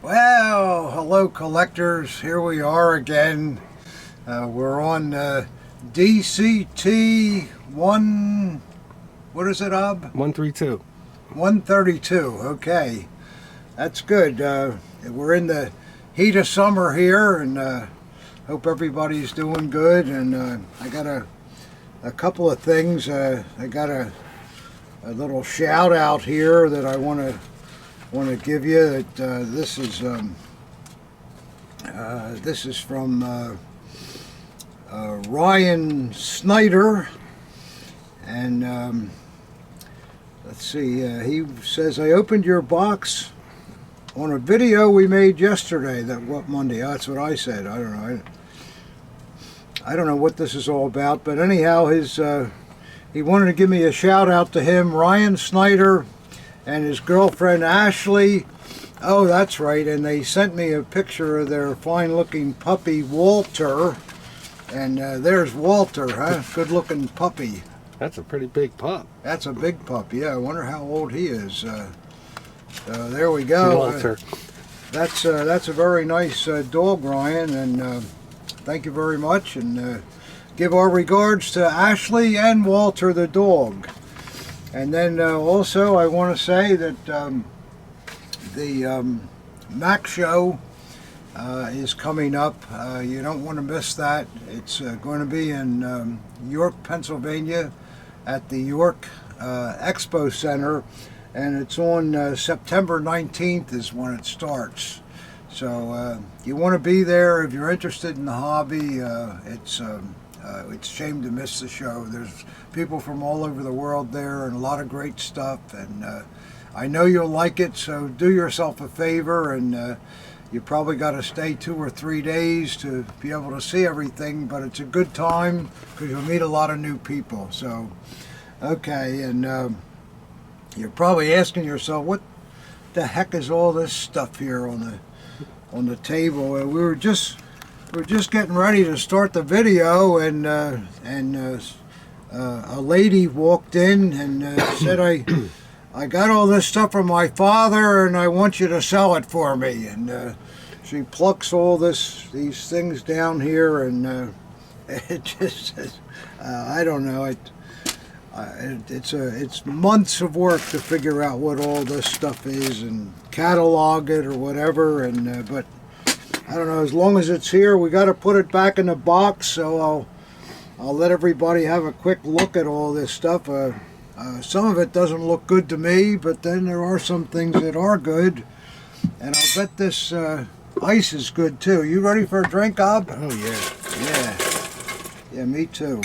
Well, hello collectors, here we are again. We're on DCT 1, what is it, Ob? 132. 132, okay. That's good. We're in the heat of summer here, and hope everybody's doing good. And I got a couple of things. I got a little shout out here that I want to give you. That this is from Ryan Snyder, and let's see. He says, "I opened your box on a video we made yesterday." What Monday? That's what I said. I don't know. I don't know what this is all about, but anyhow, he wanted to give me a shout out to him, Ryan Snyder, and his girlfriend Ashley. Oh, that's right. And they sent me a picture of their fine-looking puppy Walter. And there's Walter, huh? Good-looking puppy. That's a pretty big pup. That's a big pup. Yeah, I wonder how old he is. There we go. Walter. That's a very nice dog, Ryan, and thank you very much. And give our regards to Ashley and Walter the dog. And then also I want to say that the Mac show is coming up. You don't want to miss that. It's going to be in York, Pennsylvania at the York Expo Center, and it's on September 19th is when it starts. So you want to be there if you're interested in the hobby. It's a shame to miss the show. There's people from all over the world there and a lot of great stuff, and I know you'll like it, so do yourself a favor, and you probably got to stay 2 or 3 days to be able to see everything, but it's a good time because you'll meet a lot of new people. So okay, and you're probably asking yourself, what the heck is all this stuff here on the table? We're just getting ready to start the video, and a lady walked in and said, I got all this stuff from my father, and I want you to sell it for me. And she plucks all these things down here, and it just I don't know. It's months of work to figure out what all this stuff is and catalog it or whatever. And but I don't know. As long as it's here, we got to put it back in the box. So I'll let everybody have a quick look at all this stuff. Some of it doesn't look good to me, but then there are some things that are good. And I'll bet this ice is good too. You ready for a drink, Ob? Oh, yeah. Yeah, me too.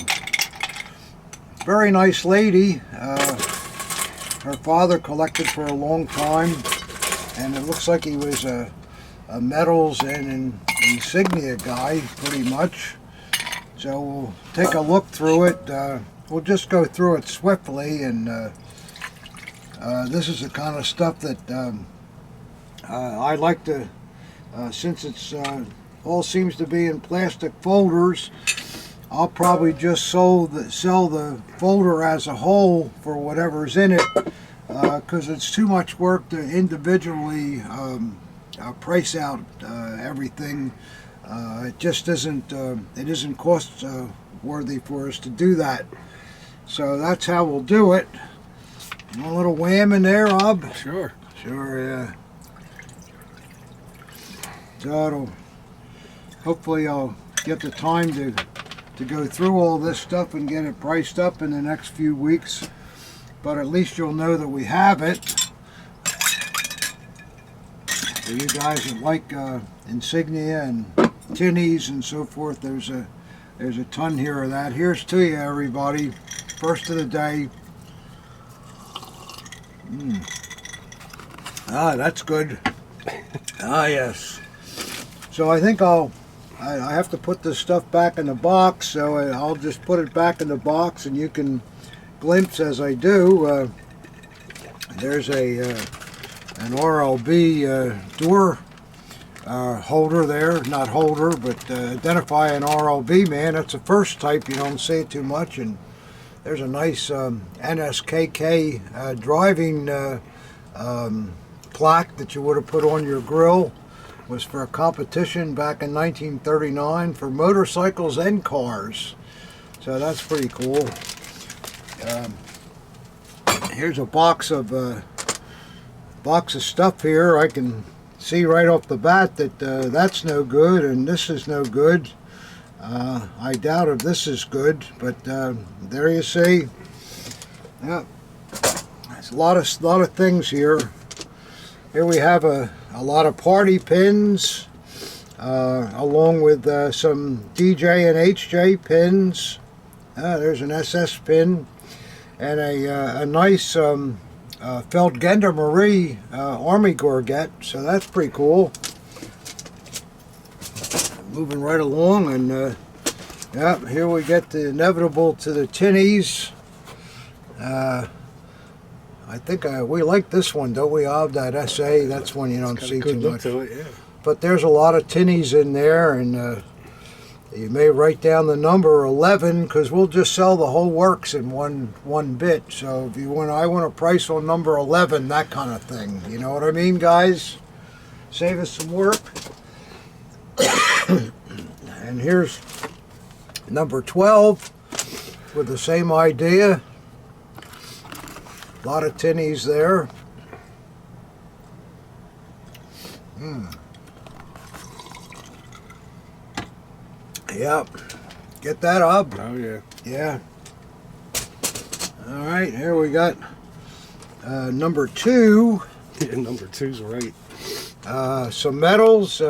Very nice lady. Her father collected for a long time, and it looks like he was a medals and an insignia guy, pretty much. So we'll take a look through it. We'll just go through it swiftly, and this is the kind of stuff that I like to, since it's all seems to be in plastic folders, I'll probably just sell the folder as a whole for whatever's in it, because it's too much work to individually price out everything. It just isn't cost worthy for us to do that. So that's how we'll do it. A little wham in there, Ob? Sure. Sure, yeah. So hopefully I'll get the time to go through all this stuff and get it priced up in the next few weeks. But at least you'll know that we have it. For you guys that like insignia and tinnies and so forth, there's a ton here of that. Here's to you, everybody. First of the day. Ah, that's good. Ah, yes. So I think I have to put this stuff back in the box, so I'll just put it back in the box, and you can glimpse as I do. There's an RLB door holder there, not holder, but identify an RLB, man. That's the first type, you don't see it too much. And there's a nice NSKK driving plaque that you would have put on your grill. was for a competition back in 1939 for motorcycles and cars. So that's pretty cool. Here's a box of stuff here. I can see right off the bat that that's no good and this is no good. I doubt if this is good, but there you see. Yeah, there's a lot of things here. Here we have a lot of party pins, along with some DJ and HJ pins. There's an SS pin and a nice felt Gendarmerie Army Gorget, so that's pretty cool. Moving right along, and yeah, here we get the inevitable to the tinnies. I think we like this one, don't we? Of that SA, that's one you don't see too much. To it, yeah. But there's a lot of tinnies in there, and you may write down the number 11 because we'll just sell the whole works in one bit. So if you want, I want a price on number 11, that kind of thing. You know what I mean, guys? Save us some work. And here's number 12 with the same idea. A lot of tinnies there. Yep. Get that up. Oh, yeah. Yeah. All right, here we got number 2. Yeah, number 2's right. Some metals.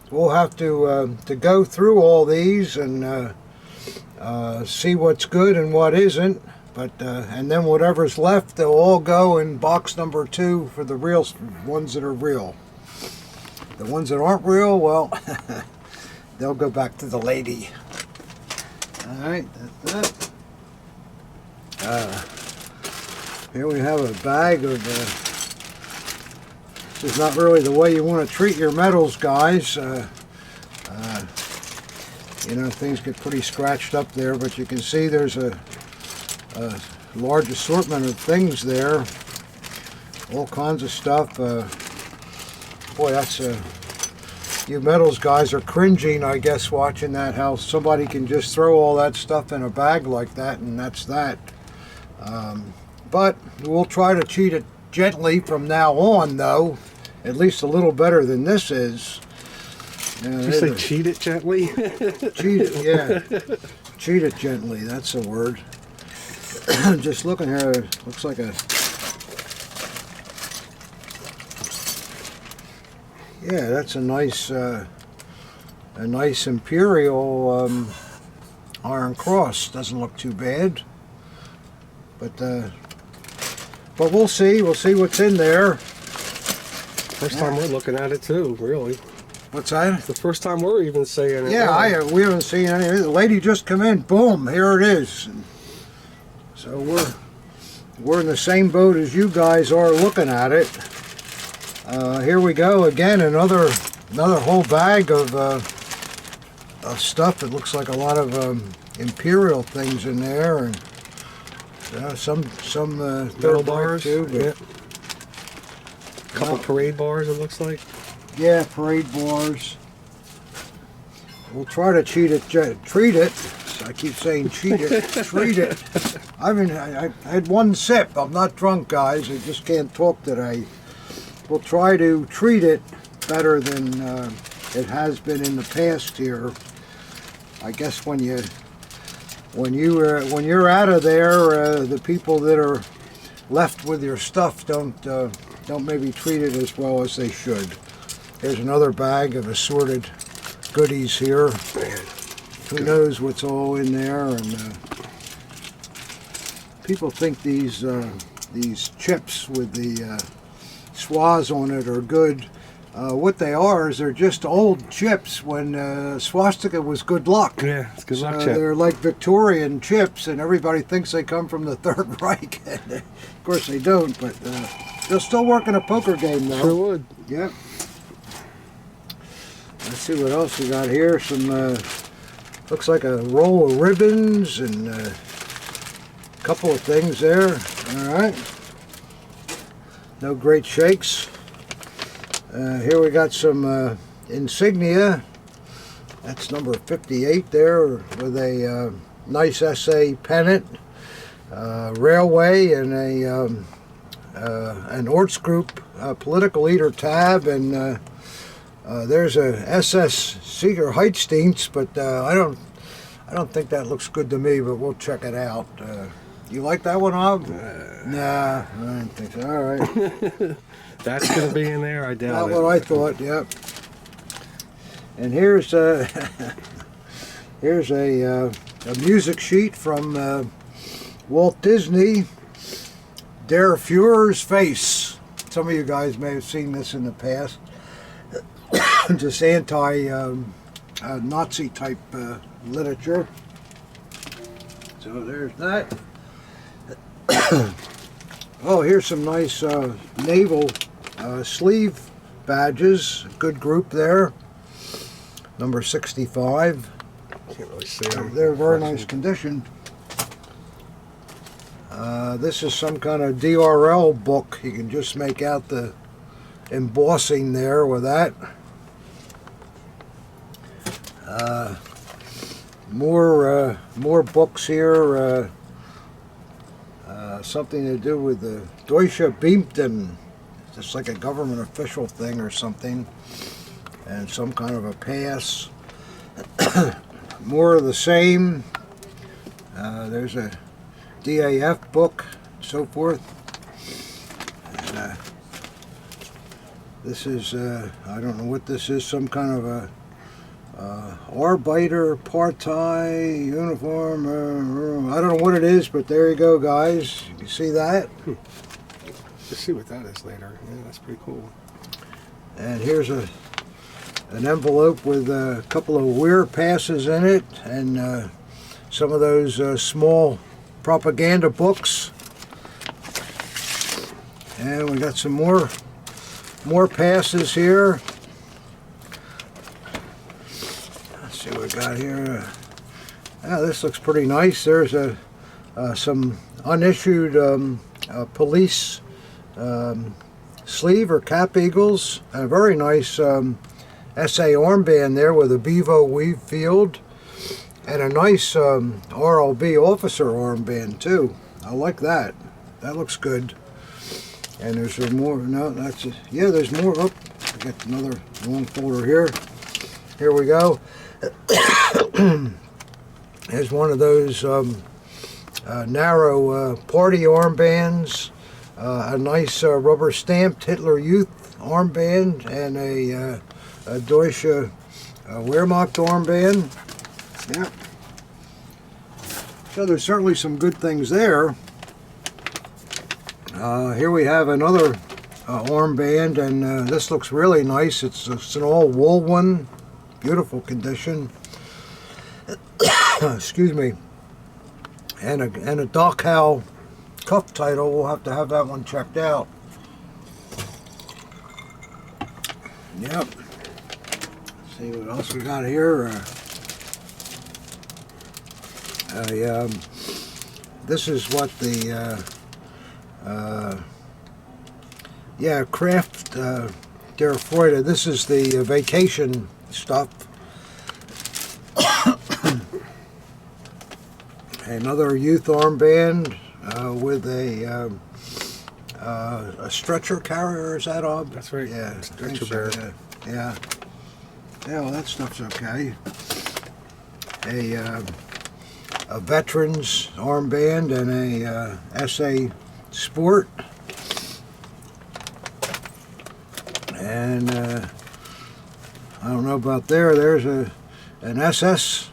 We'll have to go through all these and see what's good and what isn't. But and then whatever's left, they'll all go in box number 2 for the real ones that are real. The ones that aren't real, well, they'll go back to the lady. All right, that's that. Here we have a bag of. This is not really the way you want to treat your metals, guys. You know, things get pretty scratched up there, but you can see there's a large assortment of things there, all kinds of stuff. Boy, that's you metals guys are cringing, I guess, watching that, how somebody can just throw all that stuff in a bag like that, and that's that. But we'll try to cheat it gently from now on, though, at least a little better than this is. Did you say cheat it gently? Cheat it, yeah. Cheat it gently, that's the word. Just looking here, it looks like a... Yeah, that's a nice Imperial Iron Cross. Doesn't look too bad. But we'll see. We'll see what's in there. First time we're looking at it too, really. What's that? It's the first time we're even saying it. Yeah, we haven't seen any. The lady just come in. Boom, here it is. So we're in the same boat as you guys are looking at it. Here we go again. Another whole bag of stuff. It looks like a lot of Imperial things in there, and some metal bars too. But, yeah. Couple parade bars, it looks like. Yeah, parade bars. We'll try to treat it. I keep saying cheat it, treat it. I mean, I had one sip. I'm not drunk, guys. I just can't talk today. We'll try to treat it better than it has been in the past here. I guess when you're out of there, the people that are left with your stuff don't maybe treat it as well as they should. Here's another bag of assorted goodies here. Who knows what's all in there? And people think these chips with the swaz on it are good. What they are is they're just old chips when swastika was good luck. Yeah, it's good luck chip. They're like Victorian chips, and everybody thinks they come from the Third Reich. Of course they don't, but they'll still work in a poker game, though. Sure would. Yep. Let's see what else we got here. Some looks like a roll of ribbons and a couple of things there. All right. No great shakes. Here we got some insignia. That's number 58 there, with a nice SA pennant, railway, and an Orts Group political leader tab, and there's a SS Sieger Heitsteinst, but I don't think that looks good to me, but we'll check it out. You like that one, Ob? Nah, I don't think so. All right. That's going to be in there, I doubt Not it. what I thought, yep. And here's here's a music sheet from Walt Disney, Der Fuhrer's Face. Some of you guys may have seen this in the past. Just anti-Nazi type literature. So there's that. Oh, here's some nice naval sleeve badges. Good group there. Number 65. Can't really see them. They're very nice condition. This is some kind of DRL book. You can just make out the embossing there with that. More books here. Something to do with the Deutsche Beamten. Just like a government official thing or something. And some kind of a pass. More of the same. There's a DAF book, so forth. And, this is, I don't know what this is, some kind of a Arbeiter Partei uniform. I don't know what it is, but there you go, guys. You can see that. We'll see what that is later. Yeah, that's pretty cool. And here's an envelope with a couple of weir passes in it, and some of those small propaganda books. And we got some more passes here. Let's see what we got here. This looks pretty nice. There's some unissued police sleeve or cap eagles. A very nice SA armband there with a Bevo weave field, and a nice RLB officer armband too. I like that. That looks good. And there's some more. No, that's it. Yeah, there's more. Oh, I got another long folder here. Here we go. Here's one of those narrow party armbands. A nice rubber stamped Hitler Youth armband, and a Deutsche Wehrmacht armband. Yeah. So there's certainly some good things there. Here we have another armband, and this looks really nice. It's an all wool one, beautiful condition. Excuse me. And a Dachau cuff title. We'll have to have that one checked out. Yep. Let's see what else we got here. This is what the Kraft der Freude. This is the vacation stuff. Another youth armband with a stretcher carrier. Is that all? That's right. Yeah, Stretcher bearer. Yeah. Yeah, well, that stuff's okay. A veteran's armband and a SA Sport. And I don't know about there. There's an SS.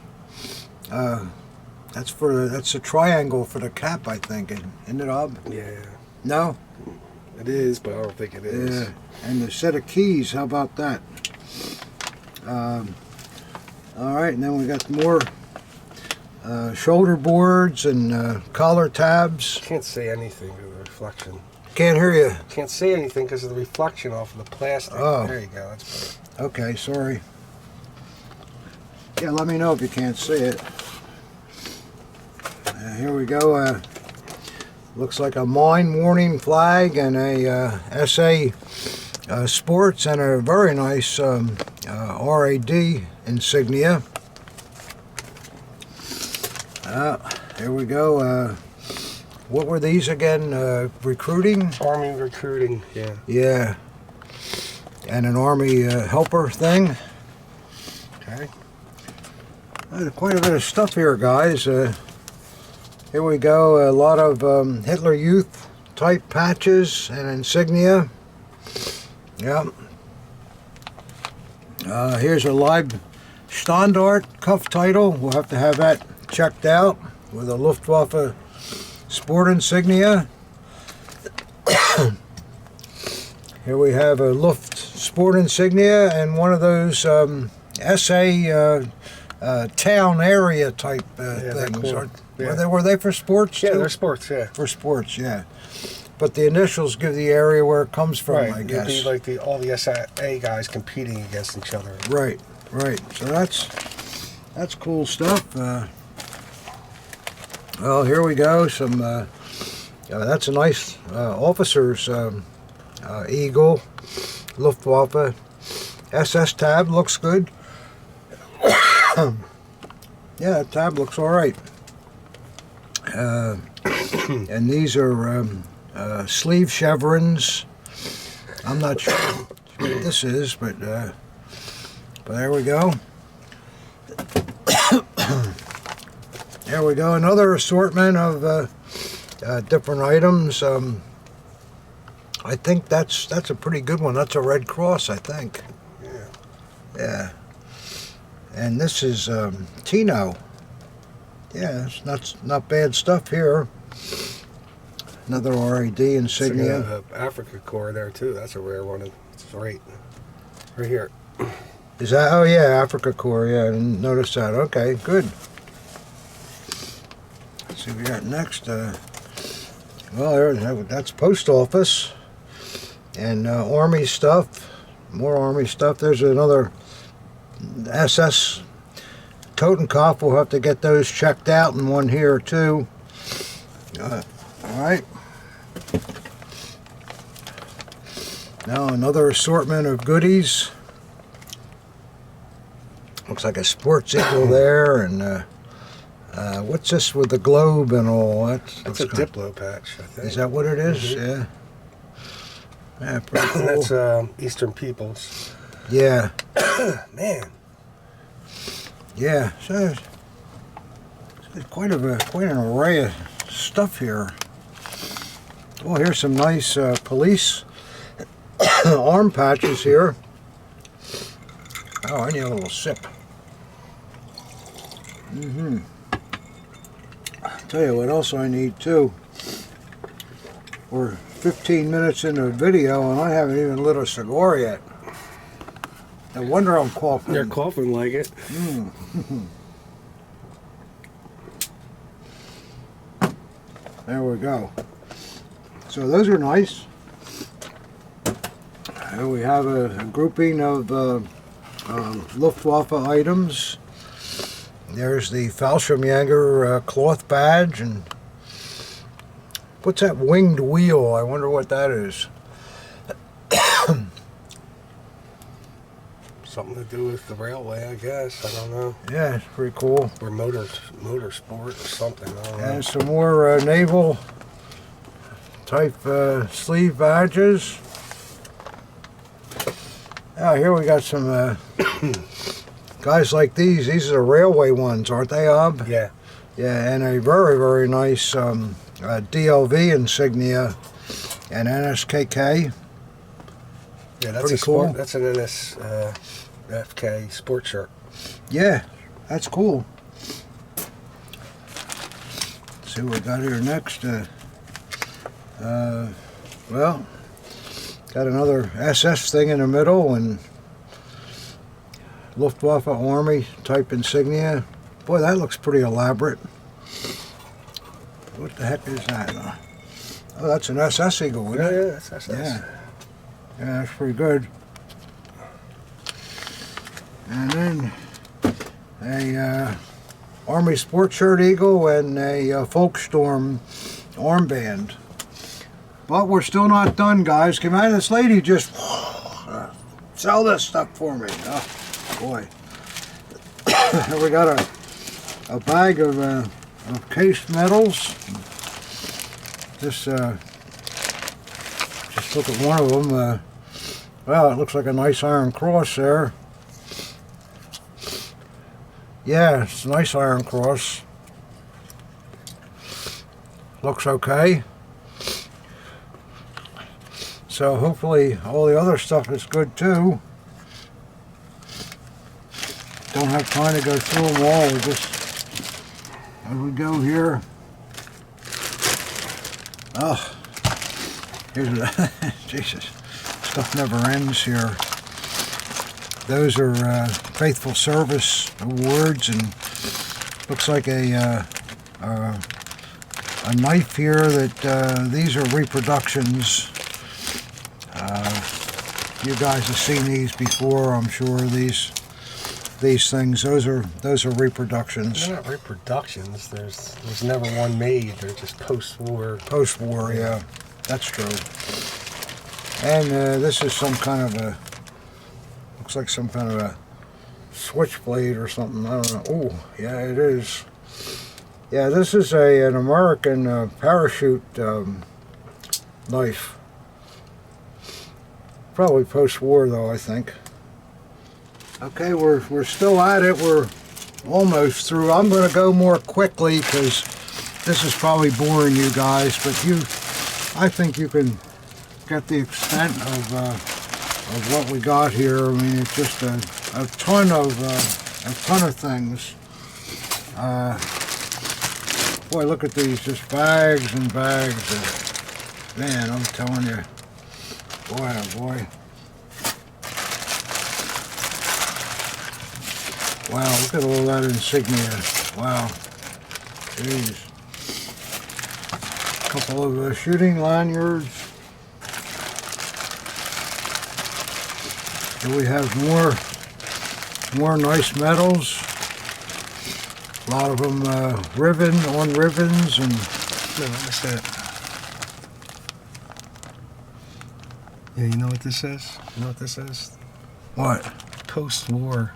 That's a triangle for the cap, I think. Isn't it, Ob? Yeah. No? It is, but I don't think it is. Yeah. And the set of keys, how about that? All right, and then we got more shoulder boards and collar tabs. Can't say anything because of the reflection. Can't hear you. Can't say anything because of the reflection off of the plastic. Oh. There you go. That's better. Okay, sorry. Yeah, let me know if you can't see it. Here we go. Looks like a mine warning flag and a SA Sports, and a very nice RAD insignia. Here we go. What were these again? Recruiting? Army recruiting, yeah. Yeah. And an army helper thing. Okay. Quite a bit of stuff here, guys. Here we go. A lot of Hitler Youth type patches and insignia. Yep. Here's a Leib Standard cuff title. We'll have to have that checked out with a Luftwaffe sport insignia. Here we have a Luft sport insignia and one of those SA town area type things. Cool. Were they for sports? Yeah, too? they're sports, yeah. For sports, yeah. But the initials give the area where it comes from, Right, I guess. it'd be like all the SA guys competing against each other. Right, right. So that's cool stuff. Well, here we go. Some that's a nice officer's eagle, Luftwaffe SS tab looks good. Yeah, that tab looks all right. And these are sleeve chevrons. I'm not sure what this is, but there we go. There we go. Another assortment of different items. I think that's a pretty good one. That's a Red Cross, I think. Yeah. Yeah. And this is Tino. Yeah, it's not bad stuff here. Another RAD insignia. It's like a Africa Corps there too. That's a rare one. It's right here. Is that? Oh yeah, Africa Corps. Yeah, I didn't notice that. Okay, good. Let's see what we got next. Well, that's post office and army stuff. More army stuff. There's another SS Totenkopf. We'll have to get those checked out, and one here too. All right. Now another assortment of goodies. Looks like a sports eagle there, and what's this with the globe and all that? That's a Diplo patch, I think. Is that what it is? Mm-hmm. Yeah. Yeah, pretty cool. That's Eastern Peoples. Yeah. Man. Yeah. So it's quite an array of stuff here. Oh, here's some nice police arm patches here. Oh, I need a little sip. Tell you what else I need too. We're 15 minutes into the video and I haven't even lit a cigar yet. No wonder I'm coughing. You're coughing like it. There we go. So those are nice. Here we have a grouping of Luftwaffe items. There's the Fallschirmjäger cloth badge, and what's that winged wheel? I wonder what that is. Something to do with the railway, I guess. I don't know. Yeah, it's pretty cool. Or motorsport or something. I don't know. And some more naval type sleeve badges. Oh, here we got some guys like these. These are railway ones, aren't they, Ob? Yeah. Yeah, and a very, very nice DLV insignia and NSKK. Yeah, that's pretty a sport. cool. That's an NSFK sport shirt. Yeah, that's cool. Let's see what we got here next. Well, got another SS thing in the middle and Luftwaffe Army type insignia. Boy, that looks pretty elaborate. What the heck is that? Oh, that's an SS Eagle, isn't it? Yeah, that's SS. Yeah. Yeah, that's pretty good. And then a Army Sport Shirt Eagle and a Folkstorm armband. But we're still not done, guys. Come on, this lady just sell this stuff for me. Oh, boy. Here we got a bag of cased metals. Just look at one of them. Well, it looks like a nice iron cross there. Yeah, it's a nice iron cross. Looks okay. So hopefully all the other stuff is good too. Don't have time to go through them all. We just, as we go here. Oh, here's Jesus, stuff never ends here. Those are faithful service awards, and looks like a knife here that these are reproductions. You guys have seen these before, I'm sure. These things, those are reproductions. They're not reproductions. There's never one made. They're just post-war. Post-war, yeah, that's true. And this is some kind of a, looks like some kind of a switchblade or something. I don't know. Oh, yeah, it is. Yeah, this is an American parachute knife. Probably post-war though, I think. Okay, we're still at it. We're almost through. I'm going to go more quickly because this is probably boring you guys, but I think you can get the extent of what we got here. I mean, it's just a ton of things. Boy, look at these, just bags and bags of, man, I'm telling you, boy, oh boy. Wow, look at all that insignia. Wow. Jeez. A couple of shooting lanyards. Here we have more nice medals. A lot of them on ribbons and... No, what's that? Yeah, you know what this is? You know what this is? What? Post-war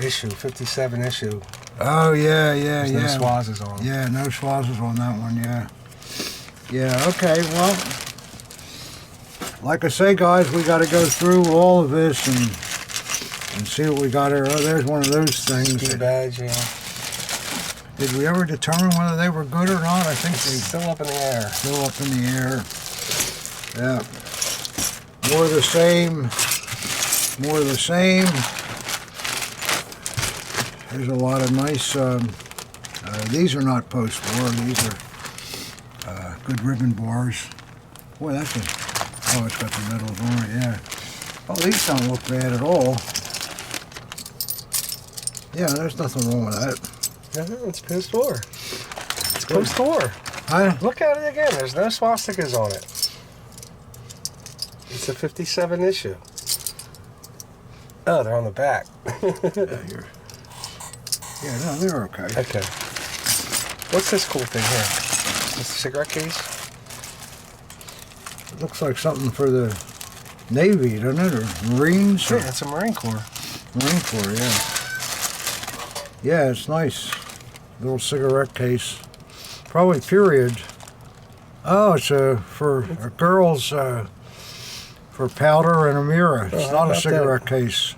issue, 57 issue. Oh, yeah. There's no swazes on. Yeah, no swazes on that one, yeah. Yeah, okay, well, like I say, guys, we got to go through all of this and see what we got here. Oh, there's one of those things. Two badge, yeah. Did we ever determine whether they were good or not? I think It's still up in the air. Still up in the air. Yeah. More of the same. More of the same. There's a lot of nice, these are not post-war, these are good ribbon bars. Boy, that's a, oh, it's got the medals on it, yeah. Oh, these don't look bad at all. Yeah, there's nothing wrong with that. No, it's post-war. It's post-war. Look at it again, there's no swastikas on it. It's a 57 issue. Oh, they're on the back. Yeah, no, they're okay. Okay. What's this cool thing here? It's a cigarette case? It looks like something for the Navy, doesn't it? Or Marines? Yeah, it's a Marine Corps. Marine Corps, yeah. Yeah, it's nice. Little cigarette case. Probably period. Oh, it's for a girl's, for powder and a mirror. It's not a cigarette case.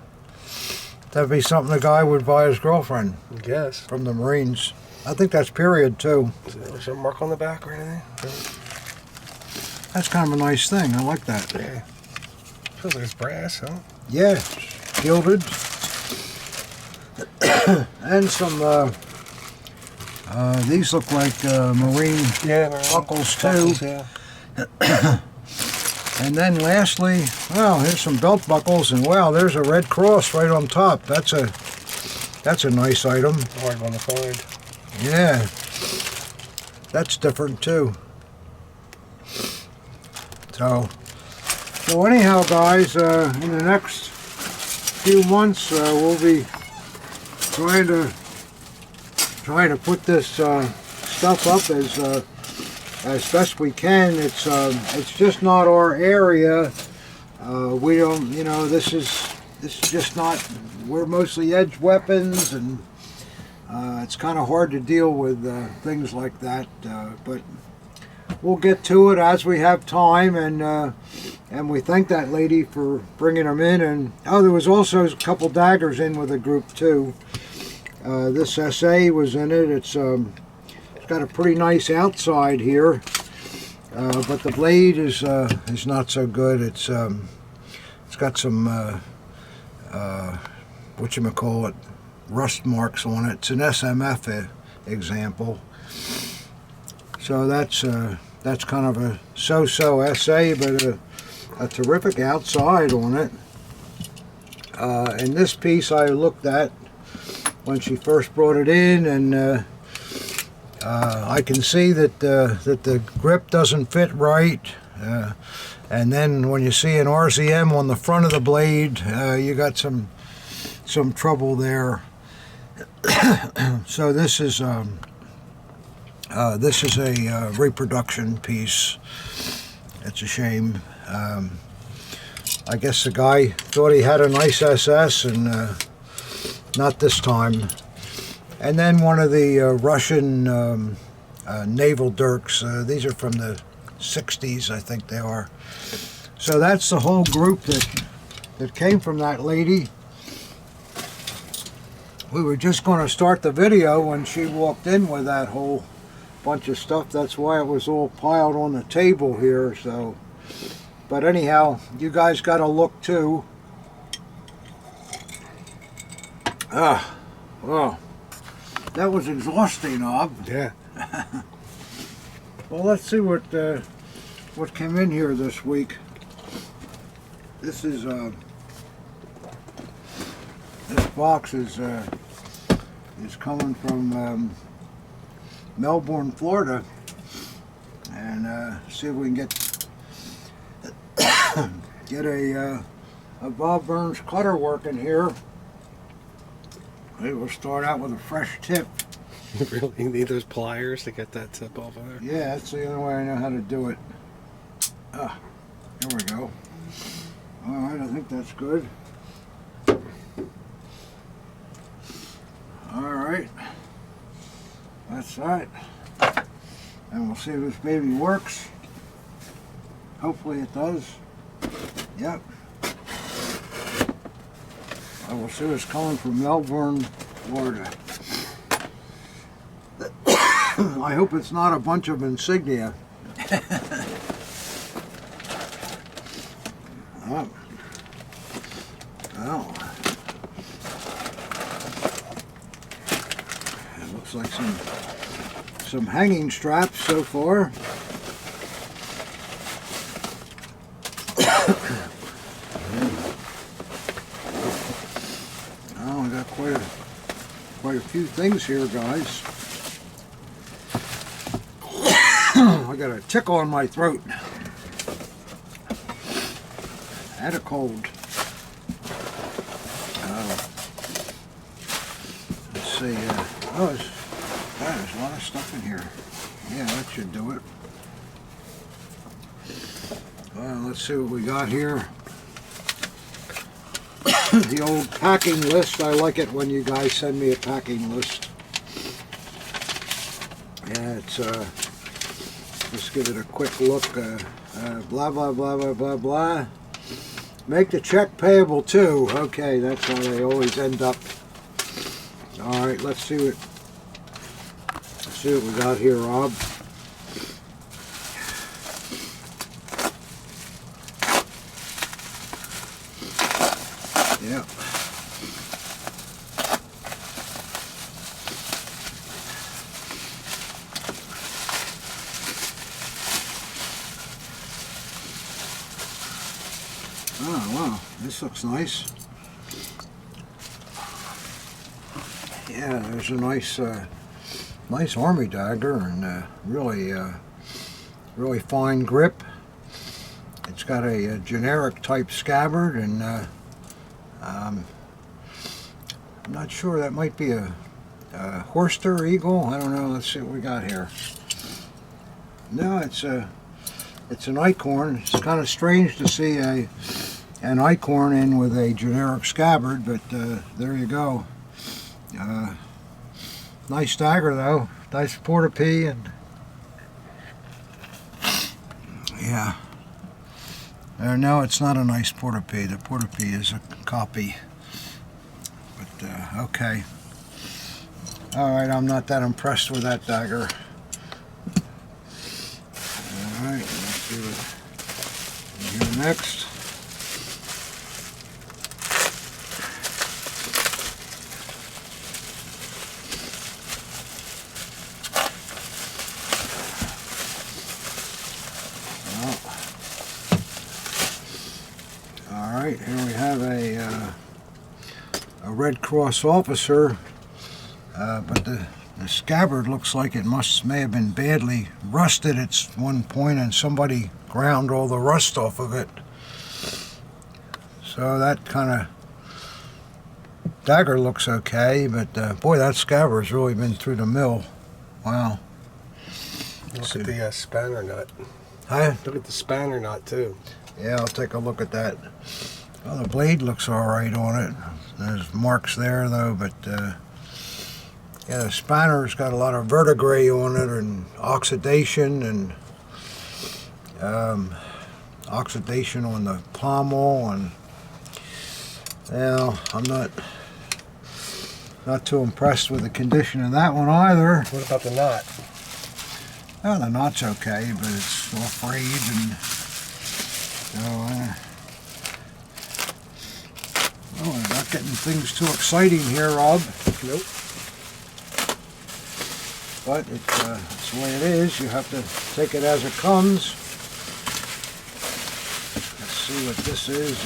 That'd be something a guy would buy his girlfriend. I guess. From the Marines. I think that's period, too. Is there a mark on the back or anything? That's kind of a nice thing. I like that. Yeah. Feels like it's brass, huh? Yeah, gilded. And some, these look like Marine buckles, too. Buckles, yeah. And then lastly, well, here's some belt buckles, and wow, there's a red cross right on top. That's a nice item. Hard one to find. Yeah, that's different too. So anyhow, guys, in the next few months, we'll be trying to put this stuff up as best we can. It's just not our area. We don't, you know, this is just not, we're mostly edge weapons, and it's kind of hard to deal with things like that, but we'll get to it as we have time, and we thank that lady for bringing them in. And there was also a couple daggers in with the group too. This SA was in it. It's got a pretty nice outside here, but the blade is not so good. It's got some whatchamacallit, rust marks on it. It's an SMF example. So that's kind of a so-so SA, but a terrific outside on it. And this piece I looked at when she first brought it in, and I can see that the grip doesn't fit right. And then when you see an RZM on the front of the blade, you got some trouble there. So this is a reproduction piece. It's a shame. I guess the guy thought he had a nice SS, and not this time. And then one of the Russian naval dirks. These are from the 60s, I think they are. So that's the whole group that came from that lady. We were just going to start the video when she walked in with that whole bunch of stuff. That's why it was all piled on the table here. So, but anyhow, you guys got to look too. Well, that was exhausting, Ob. Yeah. Well, let's see what came in here this week. This is this box is coming from Melbourne, Florida, and see if we can get a Bob Burns cutter working here. Maybe we'll start out with a fresh tip. You really need those pliers to get that tip off of there? Yeah, that's the only way I know how to do it. Here we go. Alright, I think that's good. Alright. That's that. And we'll see if this baby works. Hopefully it does. Yep. I will see what's coming from Melbourne, Florida. I hope it's not a bunch of insignia. Oh. Well, it looks like some hanging straps so far. Oh, I got quite a few things here, guys. I got a tickle in my throat. I had a cold. Let's see. There's a lot of stuff in here. Yeah, that should do it. Well, let's see what we got here. The old packing list. I like it when you guys send me a packing list. Yeah, it's let's give it a quick look. Blah blah blah blah blah blah. Make the check payable too. Okay, that's how they always end up. All right, let's see what we got here, Rob. Yeah. Oh, wow, this looks nice. Yeah, there's a nice army dagger, and really fine grip. It's got a generic type scabbard, and I'm not sure, that might be a Horster Eagle. I don't know. Let's see what we got here. No, it's an Eichhorn. It's kind of strange to see an acorn in with a generic scabbard, but there you go. Nice dagger though, nice porta-pee, and yeah. No, it's not a nice porta-pee. The porta-pee is a copy. But okay. All right, I'm not that impressed with that dagger. All right, let's see what here next. Alright, here we have a Red Cross officer, but the scabbard looks like it may have been badly rusted at one point, and somebody ground all the rust off of it. So that kind of dagger looks okay, but boy, that scabbard's really been through the mill. Wow. Look at the spanner nut. Huh? Look at the spanner nut too. Yeah, I'll take a look at that. Well, the blade looks alright on it. There's marks there though, but yeah, the spanner's got a lot of verdigris on it, and oxidation, and oxidation on the pommel, and well, I'm not too impressed with the condition of that one either. What about the knot? Well, the knot's okay, but it's all frayed, and oh, we're not getting things too exciting here, Rob. Nope. But it's the way it is. You have to take it as it comes. Let's see what this is.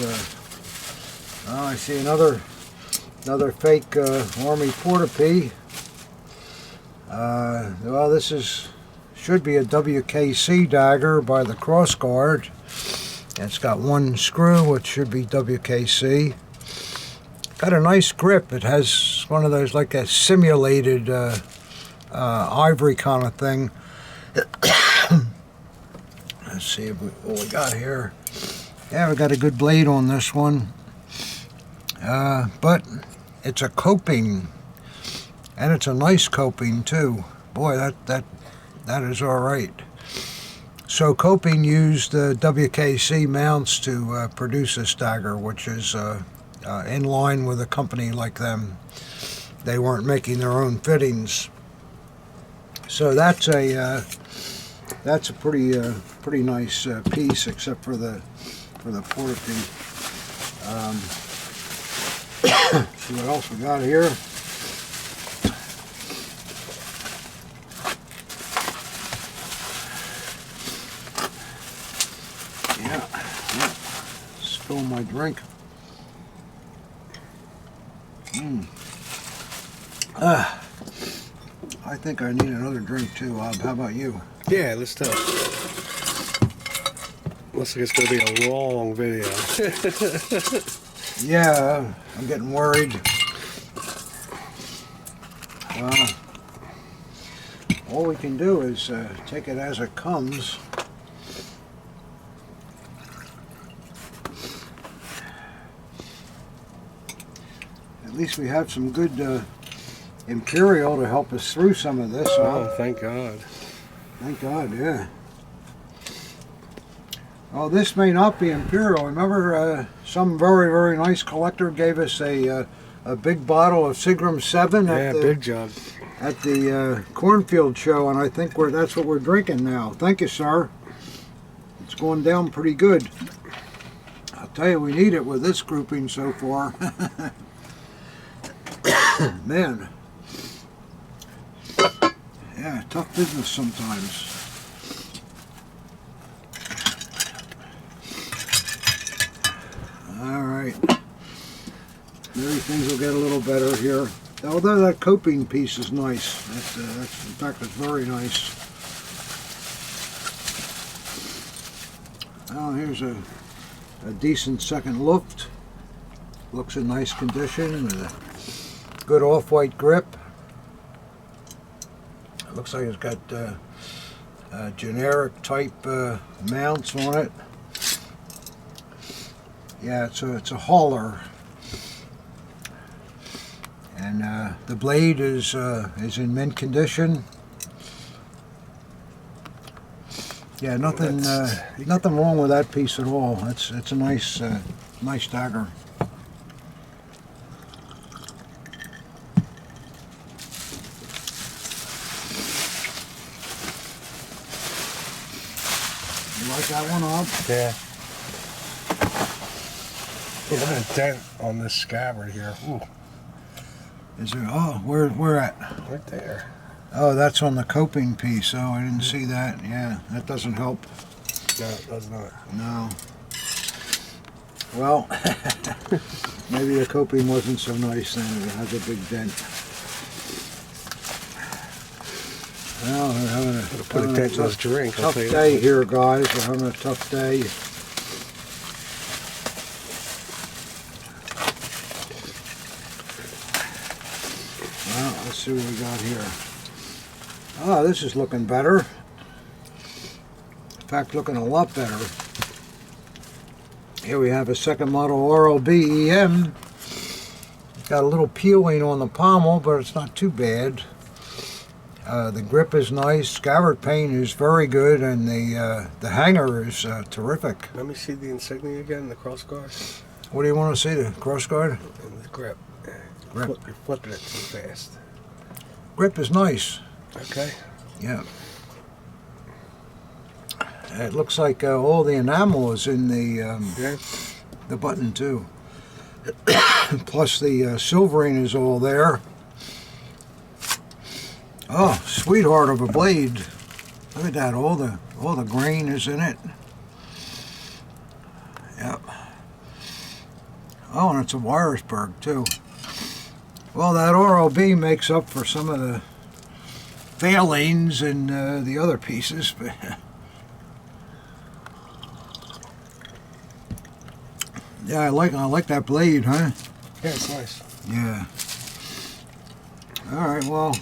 Oh, I see another fake Army porta-pee. Well, this should be a WKC dagger by the Cross Guard. It's got one screw, which should be WKC. Got a nice grip. It has one of those, like a simulated ivory kind of thing. Let's see what we got here. Yeah, we got a good blade on this one. But it's a coping, and it's a nice coping too. Boy, that is all right. So coping used WKC mounts to produce this dagger, which is in line with a company like them. They weren't making their own fittings. So that's a pretty nice piece, except for the porta-pee. See what else we got here. Yeah. Spill my drink. I think I need another drink too, Bob. How about you? Yeah, let's do it. Looks like it's going to be a long video. Yeah, I'm getting worried. All we can do is take it as it comes. At least we have some good Imperial to help us through some of this. Oh, thank God. Thank God, yeah. Oh, this may not be Imperial. Remember, some very, very nice collector gave us a big bottle of Seagram 7 at the big jug at the cornfield show, and I think that's what we're drinking now. Thank you, sir. It's going down pretty good. I'll tell you, we need it with this grouping so far. Man. Yeah, tough business sometimes. Alright. Maybe things will get a little better here. Although that coping piece is nice. That's in fact, it's very nice. Oh, here's a decent second Luft. Looks in nice condition with a good off-white grip. It looks like it's got generic type mounts on it. Yeah, it's a hauler. And the blade is in mint condition. Yeah, nothing wrong with that piece at all. It's a nice nice dagger. You like that one up? Yeah. Look at a dent on this scabbard here. Ooh. Is there? Oh, where at? Right there. Oh, that's on the coping piece. Oh, I didn't see that. Yeah, that doesn't help. No, it does not. No. Well, maybe the coping wasn't so nice then. It has a big dent. Well, we're having Put a dent in this drink. tough day here, guys. We're having a tough day. Well, let's see what we got here. Oh, this is looking better. In fact, looking a lot better. Here we have a second model RLB-EM. Got a little peeling on the pommel, but it's not too bad. The grip is nice. Scabbard paint is very good, and the hanger is terrific. Let me see the insignia again, the crossguard. What do you want to see? The crossguard? And the grip. Grip. You're flipping it too fast. Grip is nice. Okay. Yeah. It looks like all the enamel is in the button too. Plus the silvering is all there. Oh, sweetheart of a blade! Look at that. All the grain is in it. Yep. Oh, and it's a Wiresburg too. Well, that RLB makes up for some of the failings in the other pieces, but. Yeah, I like that blade, huh? Yeah, it's nice. Yeah. All right, well,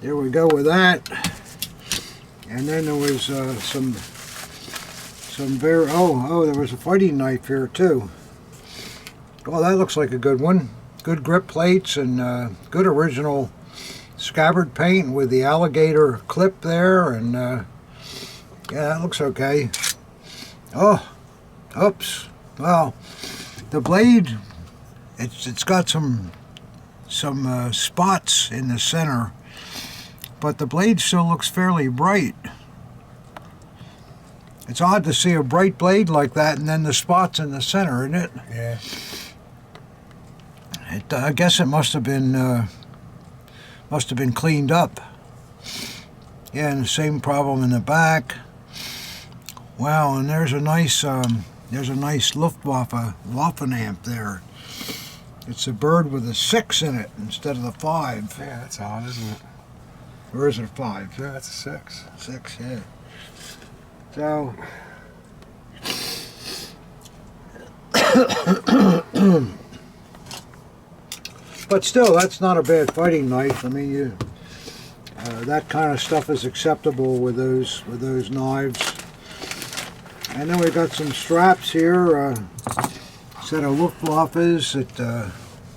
there we go with that. And then there was some very there was a fighting knife here too. Oh, that looks like a good one. Good grip plates and good original scabbard paint with the alligator clip there, and yeah, that looks okay. Oh, oops. Well, the blade, it's got some spots in the center, but the blade still looks fairly bright. It's odd to see a bright blade like that and then the spots in the center, isn't it? Yeah. I guess it must have been cleaned up. Yeah, and the same problem in the back. Wow, and there's a nice Luftwaffe amp there. It's a bird with a 6 in it instead of the 5. Yeah, that's odd, isn't it? Or is it a 5? Yeah, that's a 6. 6, yeah. So, but still, that's not a bad fighting knife. I mean, that kind of stuff is acceptable with those knives. And then we've got some straps here, set of Luftwaffes that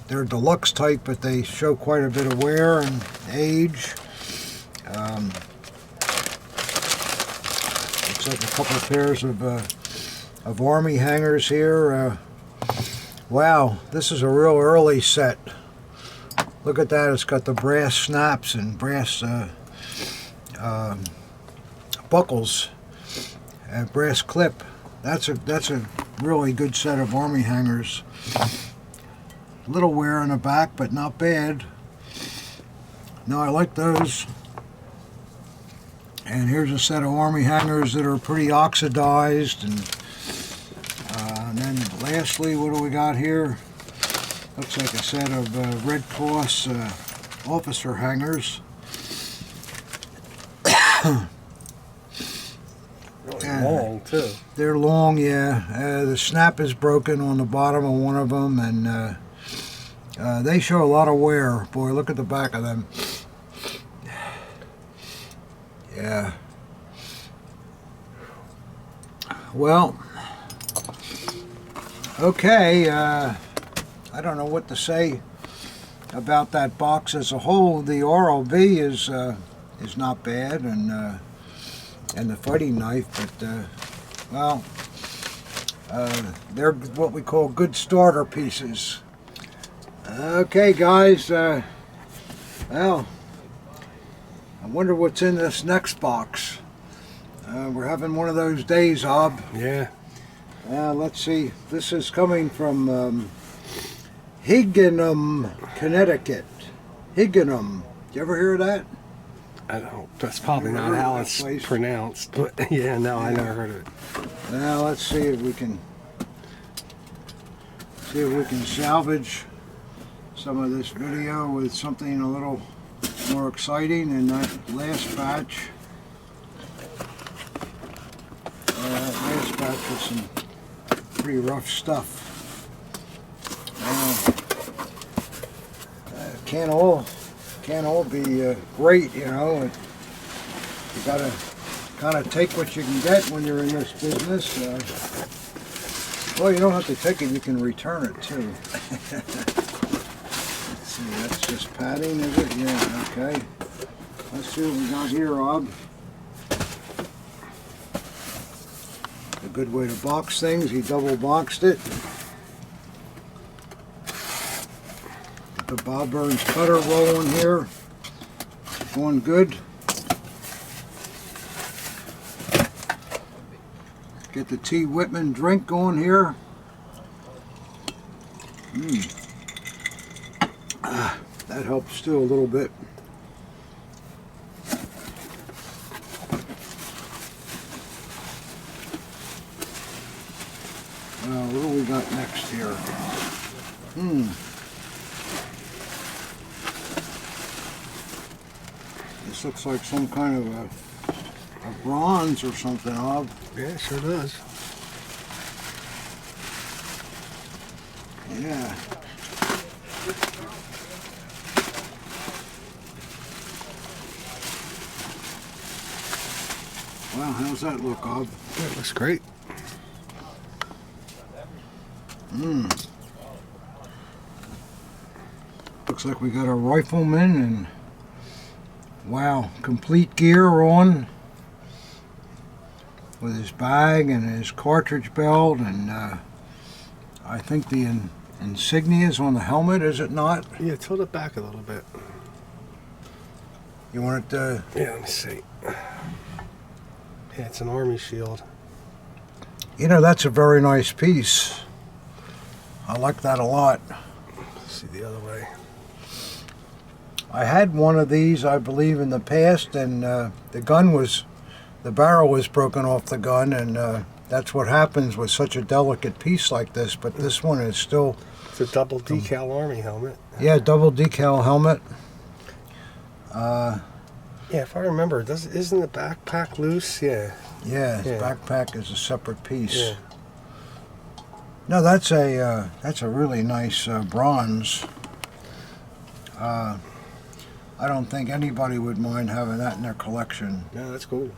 they're deluxe type, but they show quite a bit of wear and age. Looks like a couple of pairs of army hangers here. Wow, this is a real early set. Look at that, it's got the brass snaps and brass buckles. Brass clip. That's a really good set of army hangers. Little wear in the back, but not bad. No, I like those. And here's a set of army hangers that are pretty oxidized. And then lastly, what do we got here? Looks like a set of Red Cross officer hangers. Long too. They're long, yeah. The snap is broken on the bottom of one of them, and they show a lot of wear. Boy, look at the back of them. Yeah. Okay, I don't know what to say about that box as a whole. The Oral-B is not bad, and the fighting knife, but well, they're what we call good starter pieces. Okay, guys. Well, I wonder what's in this next box. We're having one of those days, Ob. Yeah. Let's see. This is coming from Higganum, Connecticut. Higganum. Did you ever hear of that? I don't. That's probably not how it's pronounced. But yeah, no, I never heard of it. Now let's see if we can salvage some of this video with something a little more exciting than that last batch. That last batch was some pretty rough stuff. Can't all be great, you know. You gotta kind of take what you can get when you're in this business. Well, you don't have to take it; you can return it too. Let's see, that's just padding, is it? Yeah. Okay. Let's see what we got here, Rob. A good way to box things. He double boxed it. The Bob Burns cutter rolling here. Going good. Get the T. Whitman drink going here. That helps too a little bit. What do we got next here? This looks like some kind of a bronze or something, Ob. Yeah, it sure does. Yeah. Wow, how's that look, Ob? Yeah, it looks great. Looks like we got a rifleman and wow, complete gear on with his bag and his cartridge belt and I think the insignias on the helmet, is it not? Yeah, tilt it back a little bit. You want it to... Yeah, let me see. Yeah, it's an army shield. You know, that's a very nice piece. I like that a lot. Let's see the other way. I had one of these, I believe, in the past, and the barrel was broken off the gun, and that's what happens with such a delicate piece like this, but this one is still... It's a double decal army helmet. Yeah, double decal helmet. Yeah, if I remember, isn't the backpack loose? Yeah. Yeah, his backpack is a separate piece. Yeah. No, that's a really nice bronze. I don't think anybody would mind having that in their collection. Yeah, that's cool.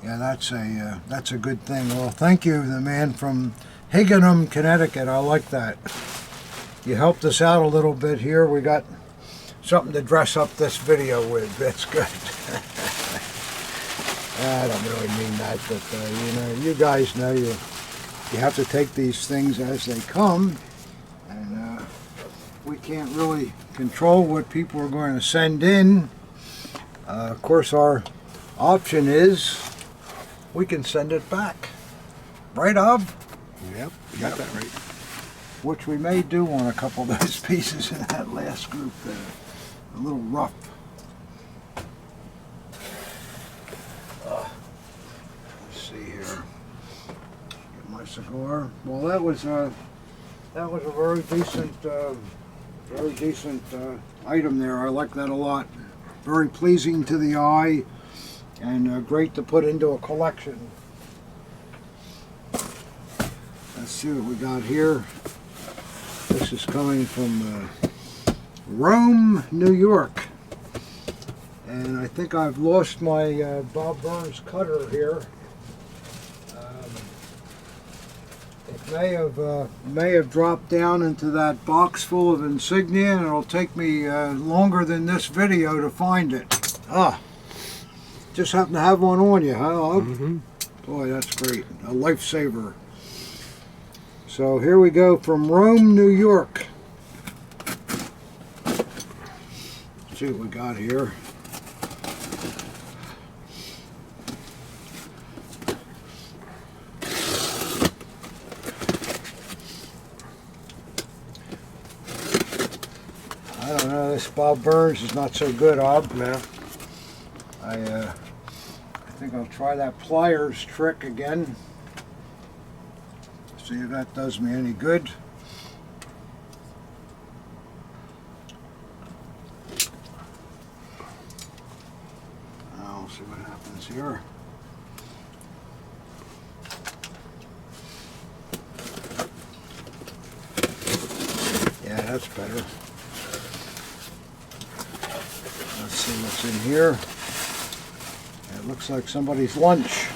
Yeah, that's a good thing. Well, thank you, the man from Higganum, Connecticut. I like that. You helped us out a little bit here. We got something to dress up this video with. That's good. I don't really mean that, but you know, you guys know you have to take these things as they come, and we can't really control what people are going to send in. Of course, our option is we can send it back. Right, Ob? Yep, you got that right. Which we may do on a couple of those pieces in that last group there. A little rough. Let's see here. Get my cigar. Well, that was a very decent item there. I like that a lot. Very pleasing to the eye, and great to put into a collection. Let's see what we got here. This is coming from Rome, New York. And I think I've lost my Bob Burns cutter here. It may have dropped down into that box full of insignia, and it'll take me longer than this video to find it. Just happen to have one on you, huh? Boy, that's great. A lifesaver. So here we go from Rome, New York. Let's see what we got here. I don't know, this Bob Burns is not so good, Ob. No. I think I'll try that pliers trick again. See if that does me any good. I'll see what happens here. Yeah, that's better. Let's see what's in here. It looks like somebody's lunch.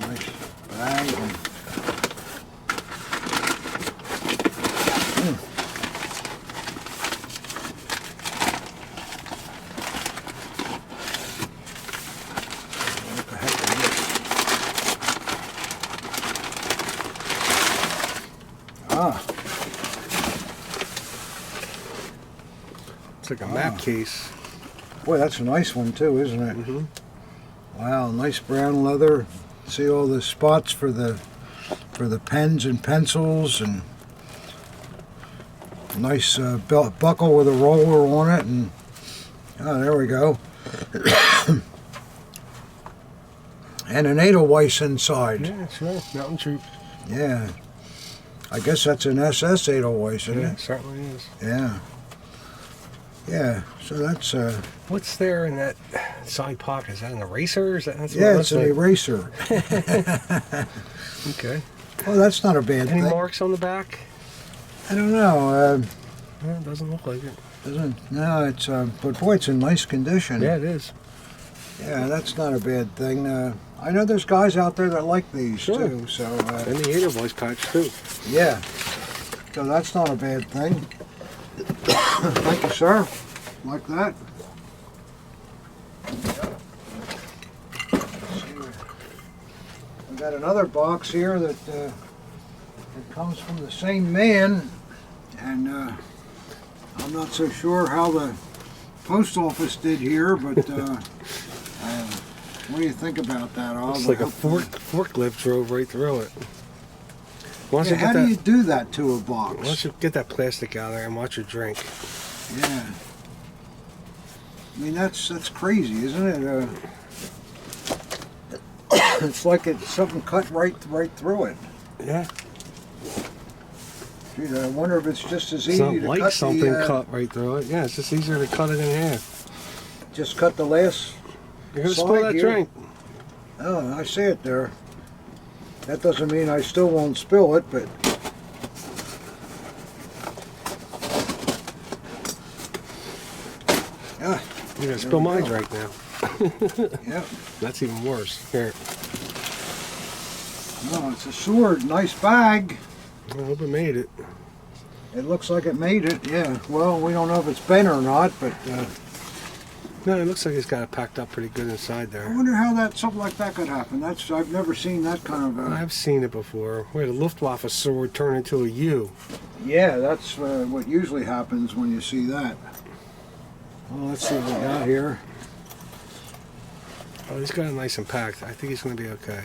Nice bag. And what the heck is this? It's like a map case. Boy, that's a nice one too, isn't it? Wow, nice brown leather. See all the spots for the pens and pencils, and nice belt buckle with a roller on it, and there we go. And an Edelweiss inside. Yeah, sure. Mountain Troop. Yeah. I guess that's an SS Edelweiss, isn't Yeah, it? it certainly is. Yeah. Yeah, so that's What's there in that side pocket? Is that an eraser? Is that, that's what yeah, it's an like? eraser. Okay. Well, that's not a bad Any thing. marks on the back? I don't know. Yeah, it doesn't look like it. No, it's but boy, it's in nice condition. Yeah, it is. Yeah, that's not a bad thing. I know there's guys out there that like these Sure. too. So And the Edelweiss patch too. yeah, so that's not a bad thing. Thank you, sir. Like that. We got another box here that it comes from the same man, and I'm not so sure how the post office did here, but what do you think about that? It's like a forklift drove right through it. Why don't Yeah, you how get do that? you do that to a Why don't box? you get that plastic out of there and watch your drink? Yeah. I mean, that's crazy, isn't it? It's like it's something cut right through it. Yeah. Gee, I wonder if it's just as easy Something to like cut something the, cut right through it. Yeah, it's just easier to cut it in half. just cut the last. You're gonna Slide spill that here. drink. Oh, I see it there. That doesn't mean I still won't spill it, but yeah. You're gonna There spill we my go. drink now. Yeah. That's even worse. Here. No, it's a sword. Nice bag. I hope it made it. It looks like it made it. Yeah. Well, we don't know if it's bent or not, but No, it looks like it's got it packed up pretty good inside I there. wonder how something like that could happen. I've never seen that kind of. I've seen it before. Where the Luftwaffe sword turned into a U. Yeah, that's what usually happens when you see that. Well, let's see what we got here. Oh, he's got it nice and packed. I think he's going to be okay.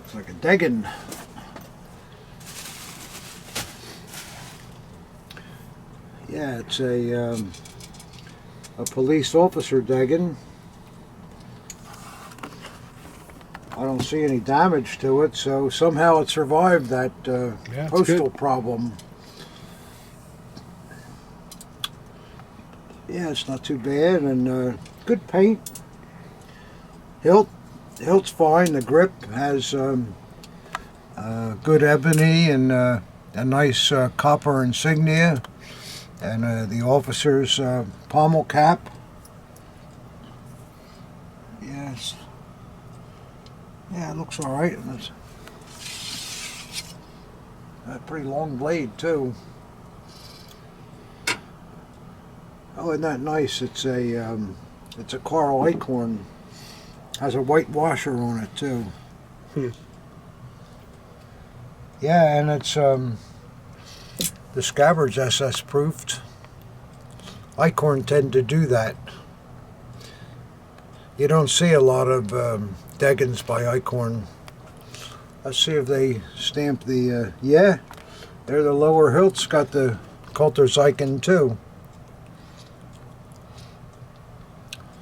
It's like a Dagger. Yeah, it's a police officer Dagger. I don't see any damage to it, so somehow it survived that it's postal good. problem. Yeah, it's not too bad, and good paint. Hilt's fine. The grip has good ebony and a nice copper insignia, And the officer's pommel cap. Yes. Yeah, it looks all right. And it's a pretty long blade too. Oh, isn't that nice? It's a coral acorn. Has a white washer on it too. Yeah, and it's the scabbard's SS proofed. Acorn tend to do that. You don't see a lot of Daggers by Acorn. Let's see if they stamp the, yeah, there the lower hilt's got the Coulter's icon too.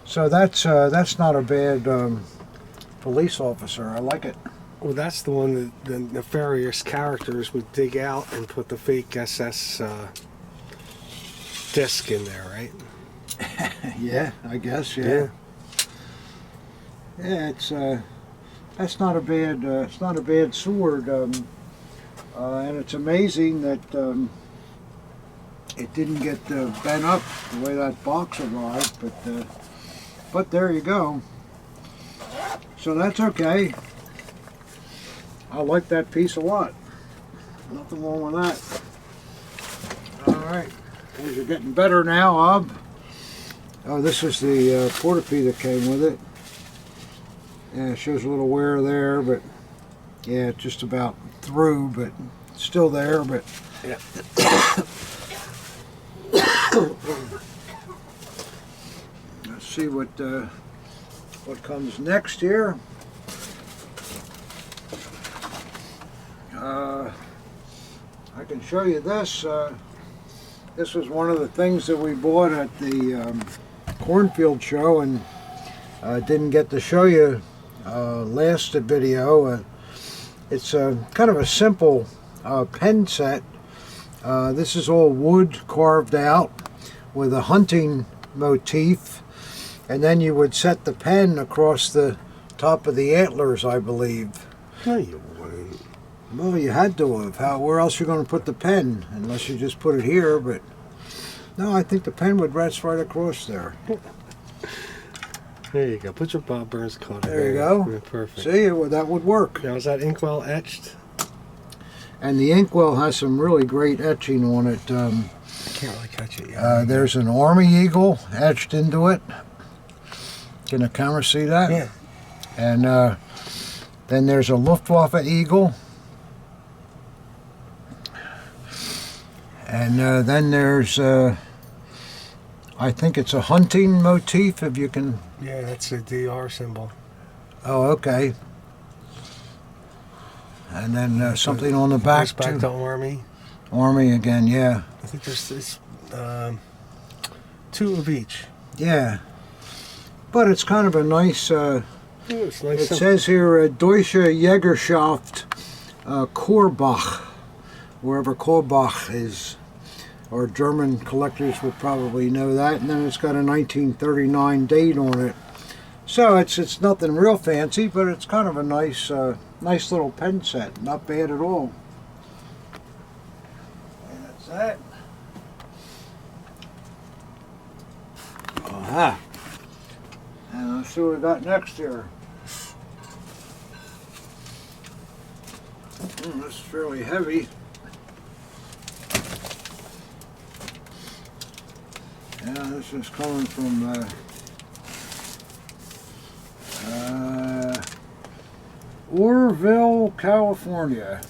So that's not a bad police officer. I like it. Well, that's the one that the nefarious characters would dig out and put the fake SS disc in there, right? Yeah, I guess. Yeah. Yeah, that's not a bad sword, and it's amazing that it didn't get bent up the way that box arrived, but there you go. So that's okay. I like that piece a lot. Nothing wrong with that. All right, things are getting better now, Ob. Oh, this is the portapee that came with it. Yeah, it shows a little wear there, but yeah, it's just about through, but still there. But yeah. Let's see what comes next here. I can show you this. This was one of the things that we bought at the cornfield show, and didn't get to show you last video. It's kind of a simple pen set. This is all wood carved out with a hunting motif, and then you would set the pen across the top of the antlers, I believe. No, you wouldn't. Well, you had to have. Where else are you going to put the pen? Unless you just put it here, but no, I think the pen would rest right across there. There you go. Put your Bob Burns coat. There you go. Yeah, perfect. See, well, that would work. Now, is that inkwell etched? And the inkwell has some really great etching on it. I can't really catch it yet. There's an Army eagle etched into it. Can the camera see that? Yeah. And then there's a Luftwaffe eagle. And then there's, I think it's a hunting motif, if you can... Yeah, that's a DR symbol. Oh, okay. And then something on the back, goes back too. to Army. Army again, yeah. I think there's two of each. Yeah. But it's kind of a nice... It's nice. It says here, Deutsche Jägerschaft Korbach, wherever Korbach is. Our German collectors would probably know that. And then it's got a 1939 date on it. So it's nothing real fancy, but it's kind of a nice nice little pen set. Not bad at all. And that's that. Aha. And let's see what we got next here. This is fairly heavy. Yeah, this is coming from Orville, California.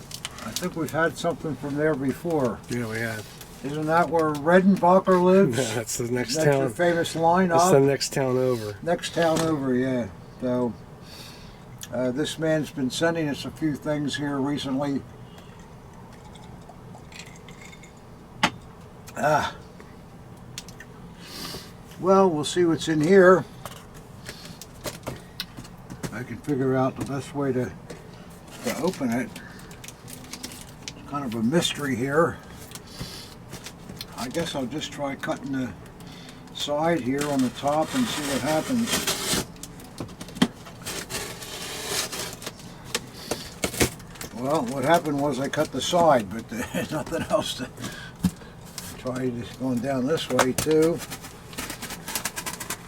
I think we've had something from there before. Yeah, we have. Isn't that where Redenbacher lives? Yeah, that's the next That's town. your famous line. That's the next town over. Next town over, yeah. So this man's been sending us a few things here recently. Well, we'll see what's in here. I can figure out the best way to open it. It's kind of a mystery here. I guess I'll just try cutting the side here on the top and see what happens. Well, what happened was I cut the side, but there's nothing else to try this going down this way too.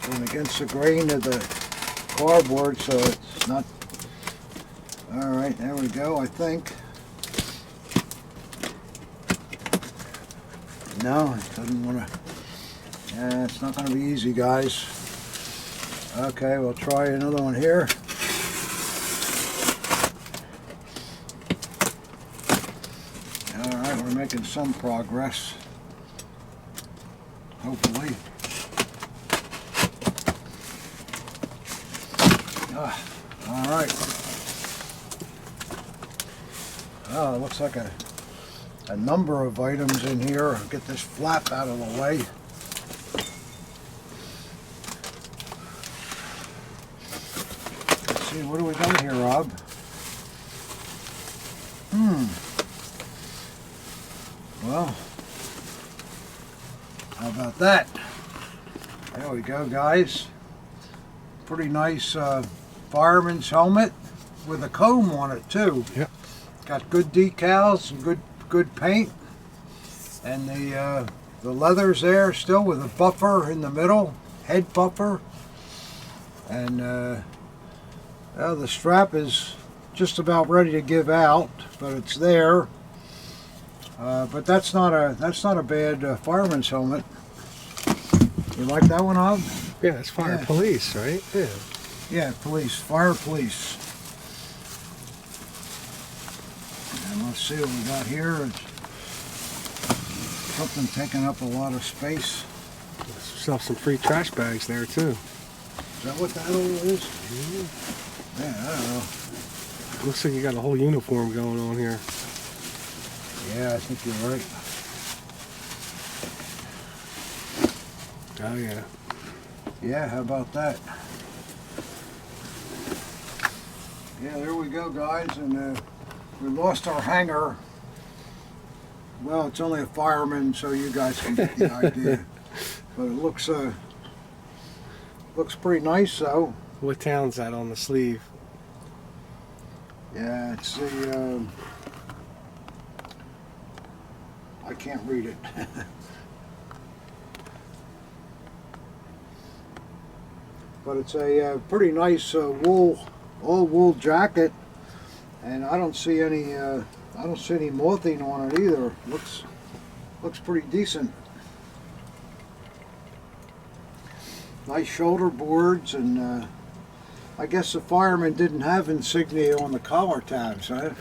Going against the grain of the cardboard so it's not... Alright, there we go, I think. No, it doesn't want to... Yeah, it's not going to be easy, guys. Okay, we'll try another one here. Alright, we're making some progress. Hopefully. Alright. Oh, it looks like a number of items in here. I'll get this flap out of the way. Let's see, what do we got here, Rob? Well, how about that? There we go, guys. Pretty nice fireman's helmet with a comb on it too. Yep. Got good decals and good paint, and the leather's there still with a buffer in the middle, head buffer, and well, the strap is just about ready to give out, but it's there. But that's not a bad fireman's helmet. You like that one, Hob? Yeah, it's fire police, right? Yeah. Yeah, police, fire police. And let's see what we got here. It's something taking up a lot of space. Yourself some free trash bags there too. Is that what that all is? Yeah, I don't know. Looks like you got a whole uniform going on here. Yeah, I think you're right. Oh yeah. Yeah, how about that? Yeah, there we go, guys, and we lost our hanger. Well, it's only a fireman, so you guys can get the idea. But it looks pretty nice, though. What town's that on the sleeve? Yeah, it's the I can't read it. But it's a pretty nice all wool jacket, and I don't see any mothing on it either. Looks pretty decent. Nice shoulder boards, and I guess the fireman didn't have insignia on the collar tabs. I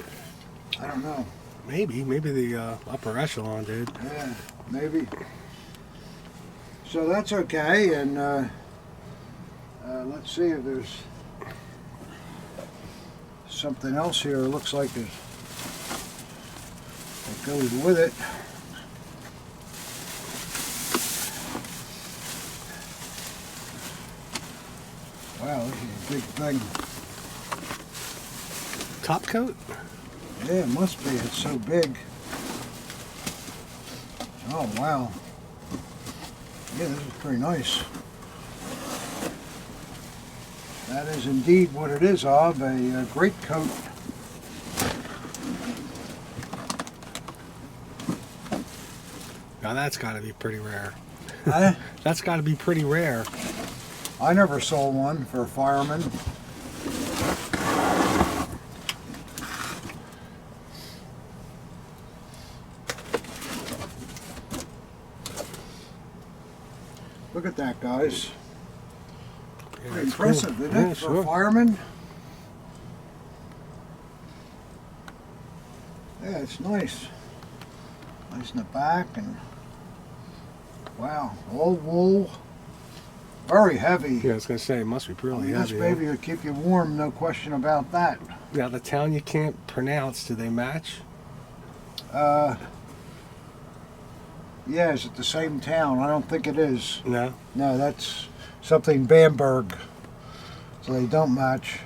don't know. Maybe the upper echelon did. Yeah, maybe. So that's okay, and let's see if there's something else here. It looks like it goes with it. Wow, this is a big thing. Top coat? Yeah, it must be. It's so big. Oh, wow. Yeah, this is pretty nice. That is indeed what it is, Hob, a great coat. Now that's got to be pretty rare. Huh? That's got to be pretty rare. I never saw one for a fireman. Look at that, guys. Yeah, Pretty it's impressive, cool. isn't Yeah, it, for sure. a fireman? Yeah, it's nice. Nice in the back, and wow, all wool. Very heavy. Yeah, I was going to say, it must be really This heavy. baby will keep you warm, no question about that. Now, the town you can't pronounce, do they match? Yeah, is it the same town? I don't think it is. No? No, that's something Bamberg. So they don't match.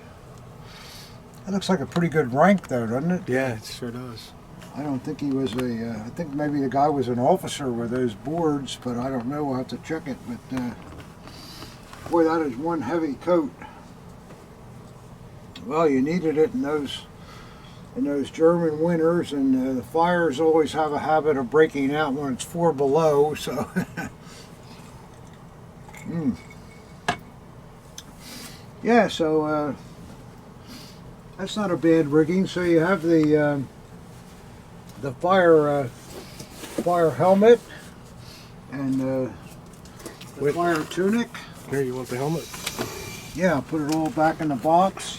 That looks like a pretty good rank though, doesn't it? Yeah, it sure does. I don't think he was I think maybe the guy was an officer with those boards, but I don't know. We'll have to check it. But boy, that is one heavy coat. Well, you needed it in in those German winters, and the fires always have a habit of breaking out when it's 4 below, so yeah, so that's not a bad rigging. So you have the fire helmet and the fire tunic. Here, you want the helmet? Yeah, put it all back in the box.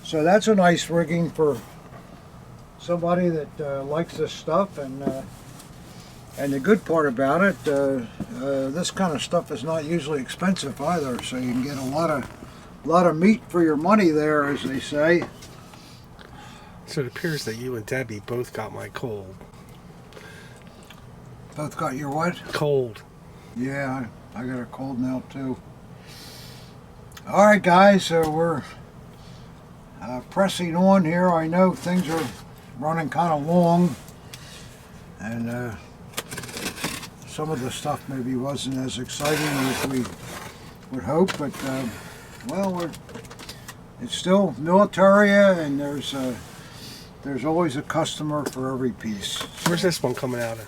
So that's a nice rigging for somebody that likes this stuff, and the good part about it, this kind of stuff is not usually expensive either, so you can get a lot of meat for your money there, as they say. So it appears that you and Debbie both got my cold. Both got your what? Cold. Yeah, I got a cold now too. All right, guys, so we're pressing on here. I know things are running kind of long, and some of the stuff maybe wasn't as exciting as we would hope, but well, it's still Militaria, and there's always a customer for every piece. Where's this one coming out of?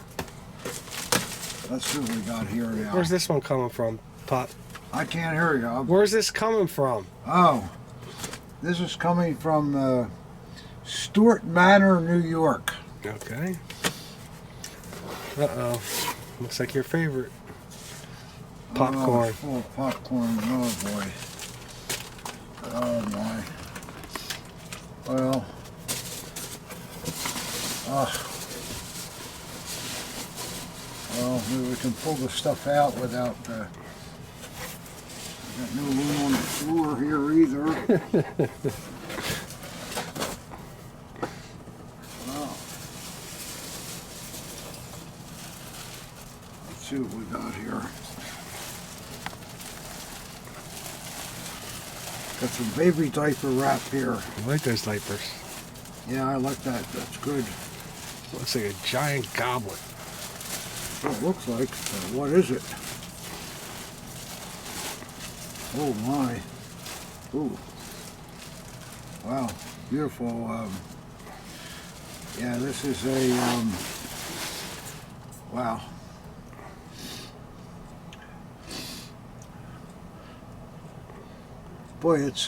Let's see what we got here now. Where's this one coming from, Pop? I can't hear you. Where's this coming from? Oh, this is coming from Stuart Manor, New York. Okay. Uh-oh. Looks like your favorite. Popcorn. Oh, full of popcorn. Oh, boy. Oh, my. Well. Well, maybe we can pull the stuff out without... got no room on the floor here either. Wow. Let's see what we got here. Got some baby diaper wrap here. I like those diapers. Yeah, I like that. That's good. Looks like a giant goblet. What it looks like. What is it? Oh my. Ooh. Wow. Beautiful. Yeah, this is a, wow. Boy, it's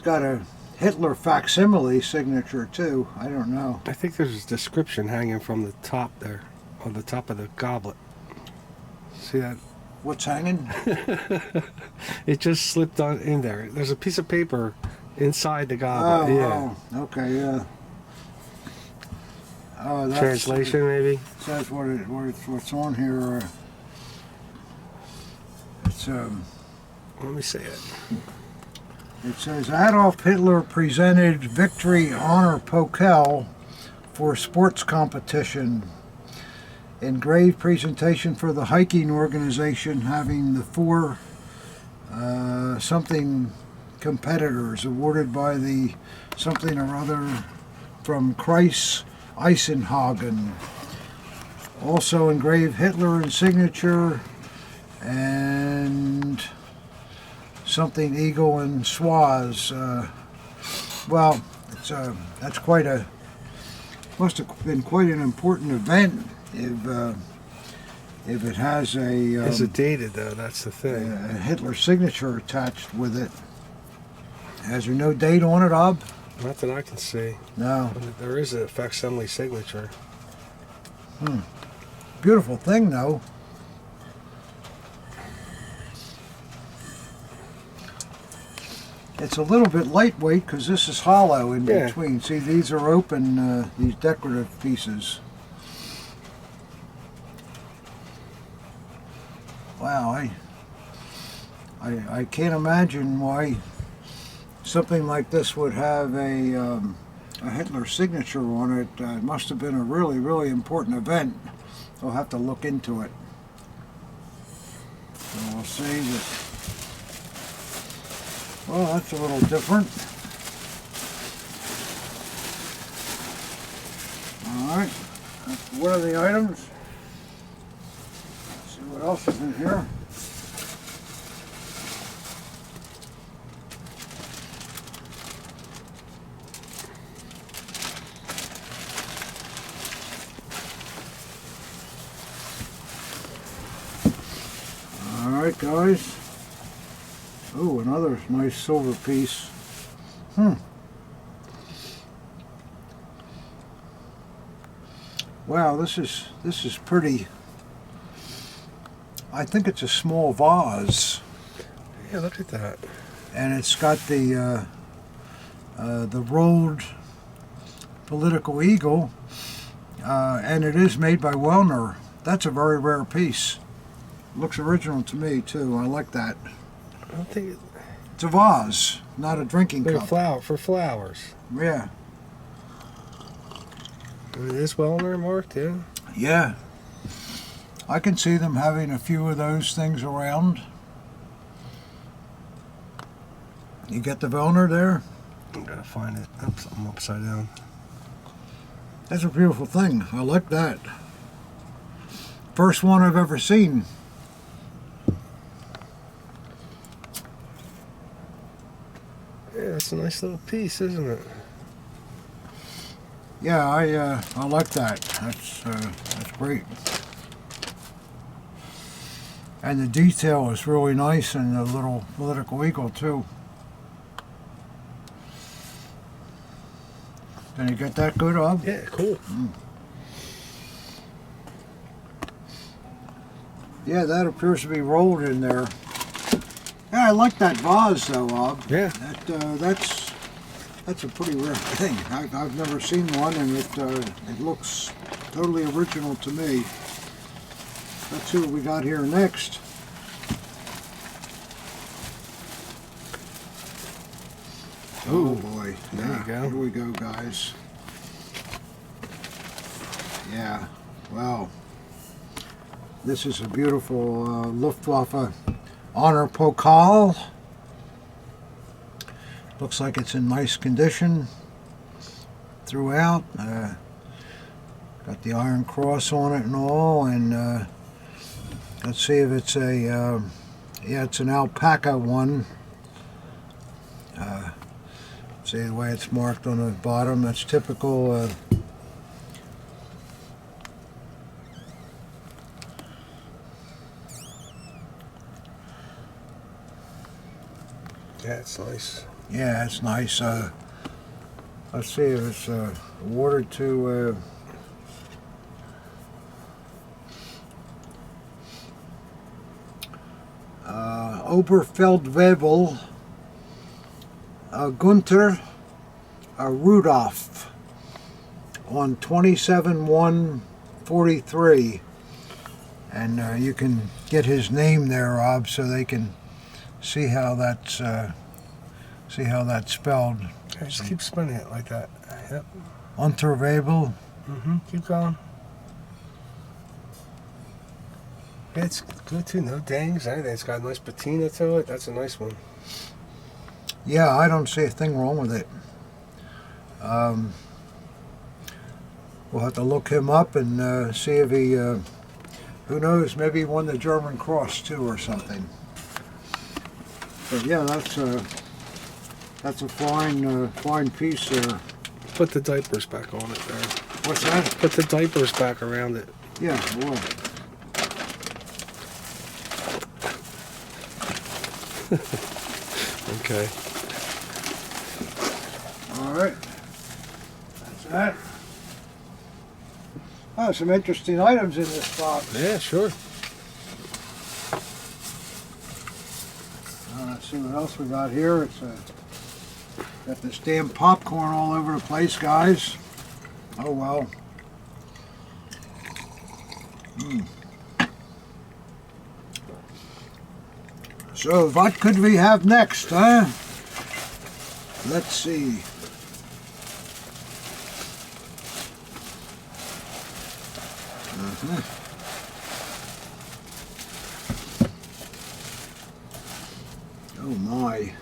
got a Hitler facsimile signature too. I don't know. I think there's a description hanging from the top there, on the top of the goblet. See that? What's hanging? It just slipped on in there. There's a piece of paper inside the goblet. Oh, okay, yeah. Oh, that's, translation maybe. Says what's on here. It's Let me see it. It says Adolf Hitler presented Victory Honor Pokal for sports competition. Engraved presentation for the hiking organization, having the 4 something competitors awarded by the something or other from Kreis Eisenhagen. Also engraved Hitler and signature, and something eagle and swaz. Well, it's that's quite a, must have been quite an important event if it has a Is it dated though? That's the thing. a Hitler signature attached with it. Has there no date on it, Ob? Not that I can see. No. There is a facsimile signature. Beautiful thing though. It's a little bit lightweight because this is hollow in between. See, these are open, these decorative pieces. Wow, I can't imagine why something like this would have a Hitler signature on it. It must have been a really, really important event. I'll have to look into it. So we'll see that. Well, that's a little different. All right, that's one of the items. Let's see what else is in here. right, guys. Oh, another nice silver piece. Wow, this is pretty. I think it's a small vase. Yeah, look at that. And it's got the rolled political eagle, and it is made by Wellner. That's a very rare piece. Looks original to me too. I like that. I don't think it's a vase, not a drinking like cup. a flower for flowers. Yeah. And it is Wellner marked, yeah. Yeah. I can see them having a few of those things around. You get the Wellner there? I'm gonna find it. Oops, I'm upside down. That's a beautiful thing. I like that. First one I've ever seen. Yeah, it's a nice little piece, isn't it? Yeah, I like that. That's great. And the detail is really nice, and the little political eagle too. Can you get that good, Ob? Yeah, cool. Yeah, that appears to be rolled in there. Yeah, I like that vase though, Ob. Yeah. That's a pretty rare thing. I've never seen one, and it looks totally original to me. Let's see what we got here next. Oh boy. There you go. Here we go, guys. Yeah, well, this is a beautiful Luftwaffe honor pokal. Looks like it's in nice condition throughout. Got the Iron Cross on it and all, and let's see if it's a, yeah, it's an alpaca one. See the way it's marked on the bottom, that's typical. Yeah, it's nice. Yeah, it's nice. Let's see if it's awarded to Oberfeldwebel Gunther Rudolph on 27/1/43, and you can get his name there, Rob, so they can see how that's spelled. Okay, just keep spinning it like that. Yep. Unterwebel. Keep going. Yeah, it's good too. No dings, anything. It's got a nice patina to it. That's a nice one. Yeah, I don't see a thing wrong with it. We'll have to look him up and see if he, who knows, maybe he won the German Cross too or something. But yeah, that's a fine piece there. Put the diapers back on it there. What's that? Put the diapers back around it. Yeah, well. Okay. All right. That's that. Oh, some interesting items in this box. Yeah, sure. Let's see what else we got here. It's got this damn popcorn all over the place, guys. Oh well. So what could we have next, huh? Let's see. Oh my.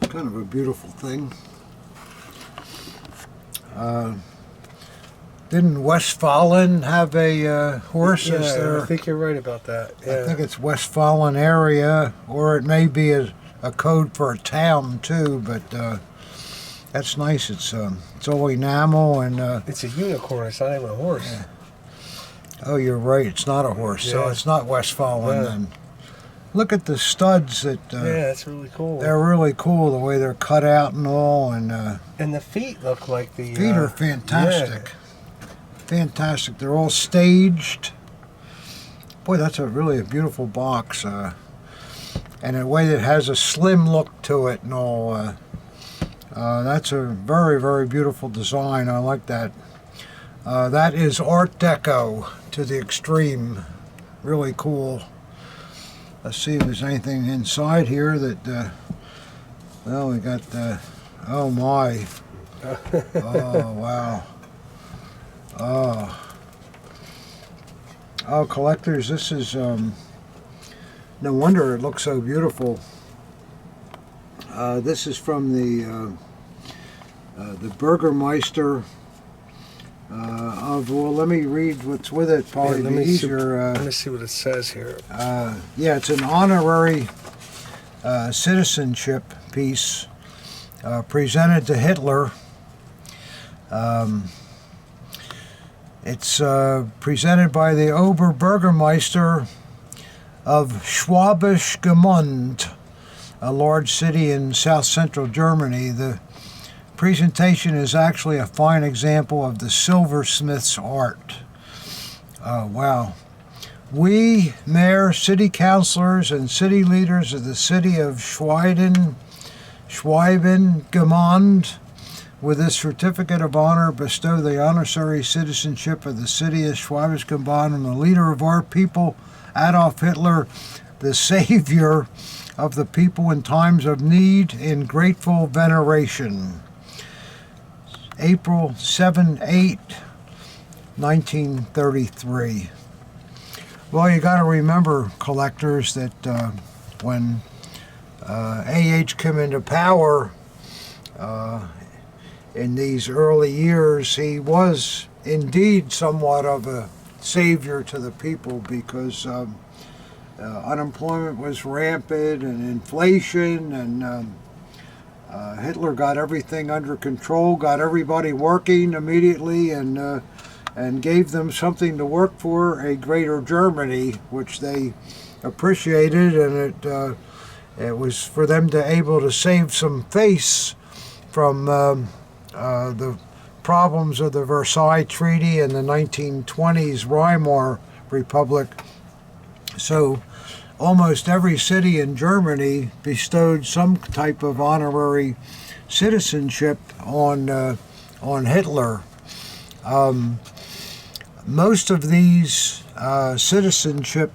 Kind of a beautiful thing. Didn't Westfalen have a horse? Yeah, I think you're right about that. Yeah. I think it's Westfalen area, or it may be a code for a town too, but that's nice. It's It's all enamel and. It's a unicorn. It's not even a horse. Yeah. Oh, you're right. It's not a horse, so it's not Westphalian then. Look at the studs that. Yeah, that's really cool. They're really cool the way they're cut out and all, and the feet look like the. Feet are fantastic. Fantastic. They're all staged. Boy, that's really a beautiful box, and a way that has a slim look to it and all. That's a very, very beautiful design. I like that. That is Art Deco to the extreme. Really cool. Let's see if there's anything inside here that, well, we got, oh my. Oh, wow. Oh, collectors, this is, no wonder it looks so beautiful. This is from the Burgermeister well, let me read what's with it. Probably be easier. Let me see what it says here. Yeah, it's an honorary citizenship piece presented to Hitler. It's presented by the Oberbürgermeister of Schwäbisch Gmünd, a large city in south-central Germany. The presentation is actually a fine example of the silversmith's art. Wow. We, mayor, city councilors, and city leaders of the city of Schweiben, Gmünd, with this certificate of honor, bestow the honorary citizenship of the city of Schwäbisch Gmünd on the leader of our people, Adolf Hitler, the savior of the people in times of need, in grateful veneration. April 7-8, 1933. Well, you got to remember, collectors, that when AH came into power in these early years, he was indeed somewhat of a savior to the people, because unemployment was rampant and inflation, and Hitler got everything under control, got everybody working immediately, and gave them something to work for, a greater Germany, which they appreciated, and it was for them to able to save some face from the problems of the Versailles Treaty and the 1920s Weimar Republic. So almost every city in Germany bestowed some type of honorary citizenship on Hitler. Most of these citizenship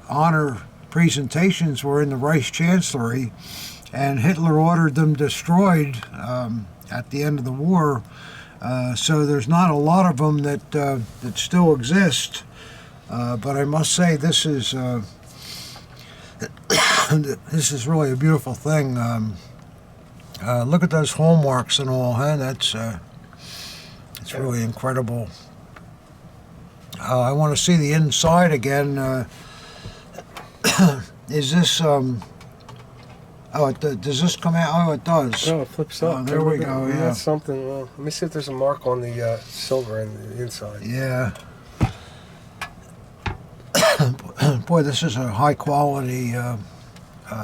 honor presentations were in the Reichschancellery, and Hitler ordered them destroyed at the end of the war. So there's not a lot of them that still exist. But I must say, this is this is really a beautiful thing. Look at those hallmarks and all, huh? That's it's really incredible. I want to see the inside again. Is this does this come out? Oh, it does. Oh, it flips up. Oh, there we go. Yeah, that's something. Well, let me see if there's a mark on the silver in the inside. Yeah. Boy, this is a high quality.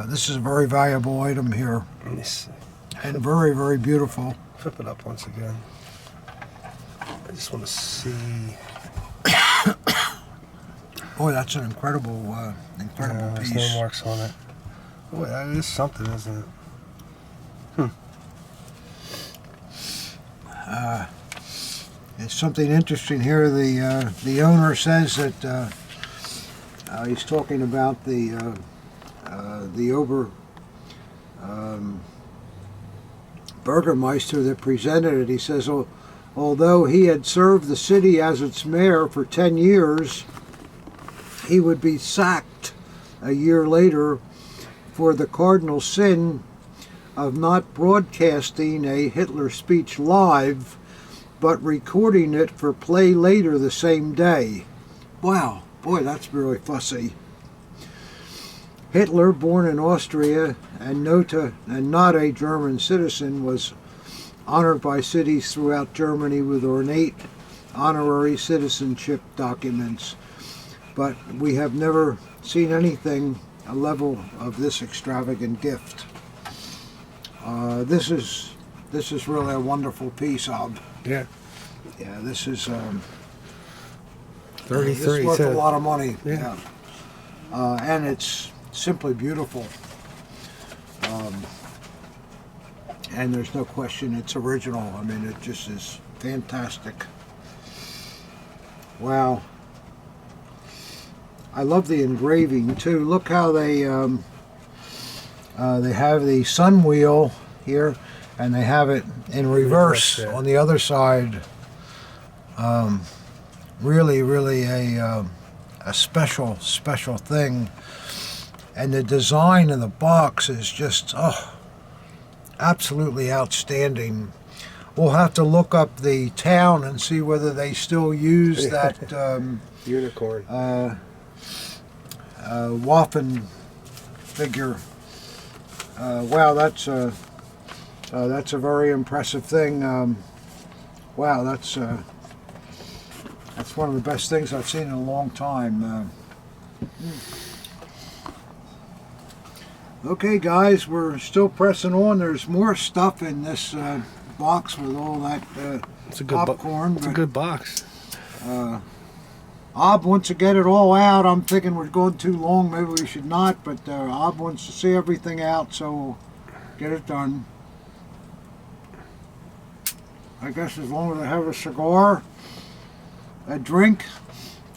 This is a very valuable item here, and very, very beautiful. Flip it up once again. I just want to see. Boy, that's an incredible, incredible piece. There's no marks on it. Boy, that is something, isn't it? It's something interesting here. The owner says that he's talking about the Burgermeister that presented it. He says, although he had served the city as its mayor for 10 years, he would be sacked a year later for the cardinal sin of not broadcasting a Hitler speech live, but recording it for play later the same day. Wow, boy, that's really fussy. Hitler, born in Austria and not a German citizen, was honored by cities throughout Germany with ornate honorary citizenship documents. But we have never seen anything a level of this extravagant gift. This is really a wonderful piece, Ob. Yeah. Yeah, this is 33. this is worth a lot of money. Yeah. And it's simply beautiful. And there's no question it's original. I mean, it just is fantastic. Wow. I love the engraving too. Look how they have the sun wheel here, and they have it in reverse on the other side. Really, really a special thing. And the design of the box is just absolutely outstanding. We'll have to look up the town and see whether they still use that unicorn Waffen figure. Wow, that's a very impressive thing. Wow, that's one of the best things I've seen in a long time. Okay, guys, we're still pressing on. There's more stuff in this box with all that popcorn. It's a good box. Ob wants to get it all out. I'm thinking we're going too long. Maybe we should not, but Ob wants to see everything out, so we'll get it done. I guess as long as I have a cigar, a drink,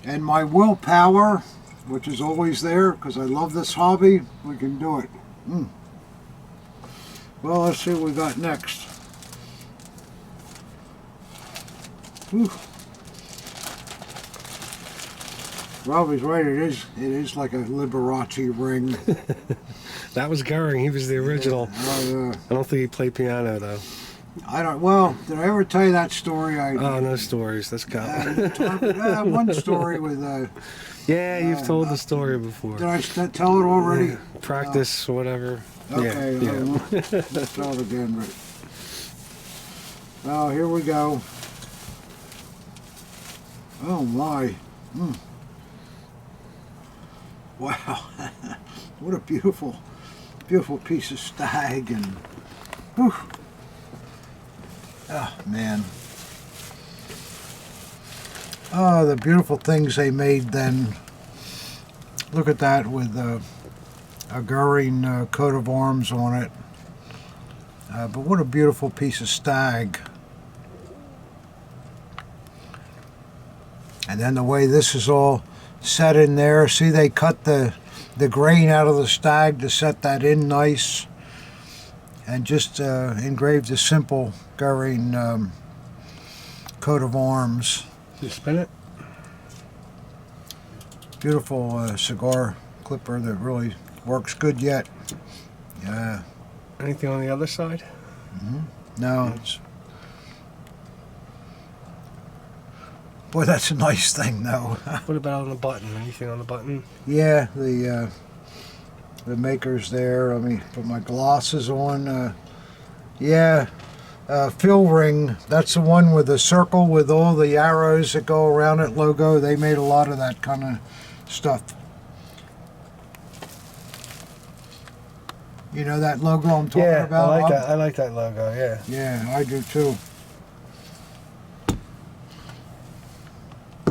and my willpower, which is always there because I love this hobby, we can do it. Well, let's see what we got next. Whew. Robbie's right, it is like a Liberace ring. That was Goering, he was the original. I don't think he played piano though. Well, did I ever tell you that story? Oh, no stories, let's go. One story with yeah, you've told the story before. Did I tell it already? Yeah. Practice, whatever. Okay, yeah. Let's tell it again. But, oh, here we go. Oh my. Wow. What a beautiful piece of stag. And whew. Oh man. Oh, the beautiful things they made then. Look at that with a Goering coat of arms on it. But what a beautiful piece of stag. And then the way this is all set in there. See, they cut the grain out of the stag to set that in nice. And just engraved a simple Goering coat of arms. You spin it? Beautiful cigar clipper that really works good yet. Yeah. Anything on the other side? No. Boy, that's a nice thing, though. What about on the button? Anything on the button? Yeah, the maker's there. Let me put my glasses on. Yeah. Fill ring, that's the one with the circle with all the arrows that go around it logo. They made a lot of that kind of stuff. You know that logo I'm talking about? I like that. I like that logo, yeah. Yeah, I do too.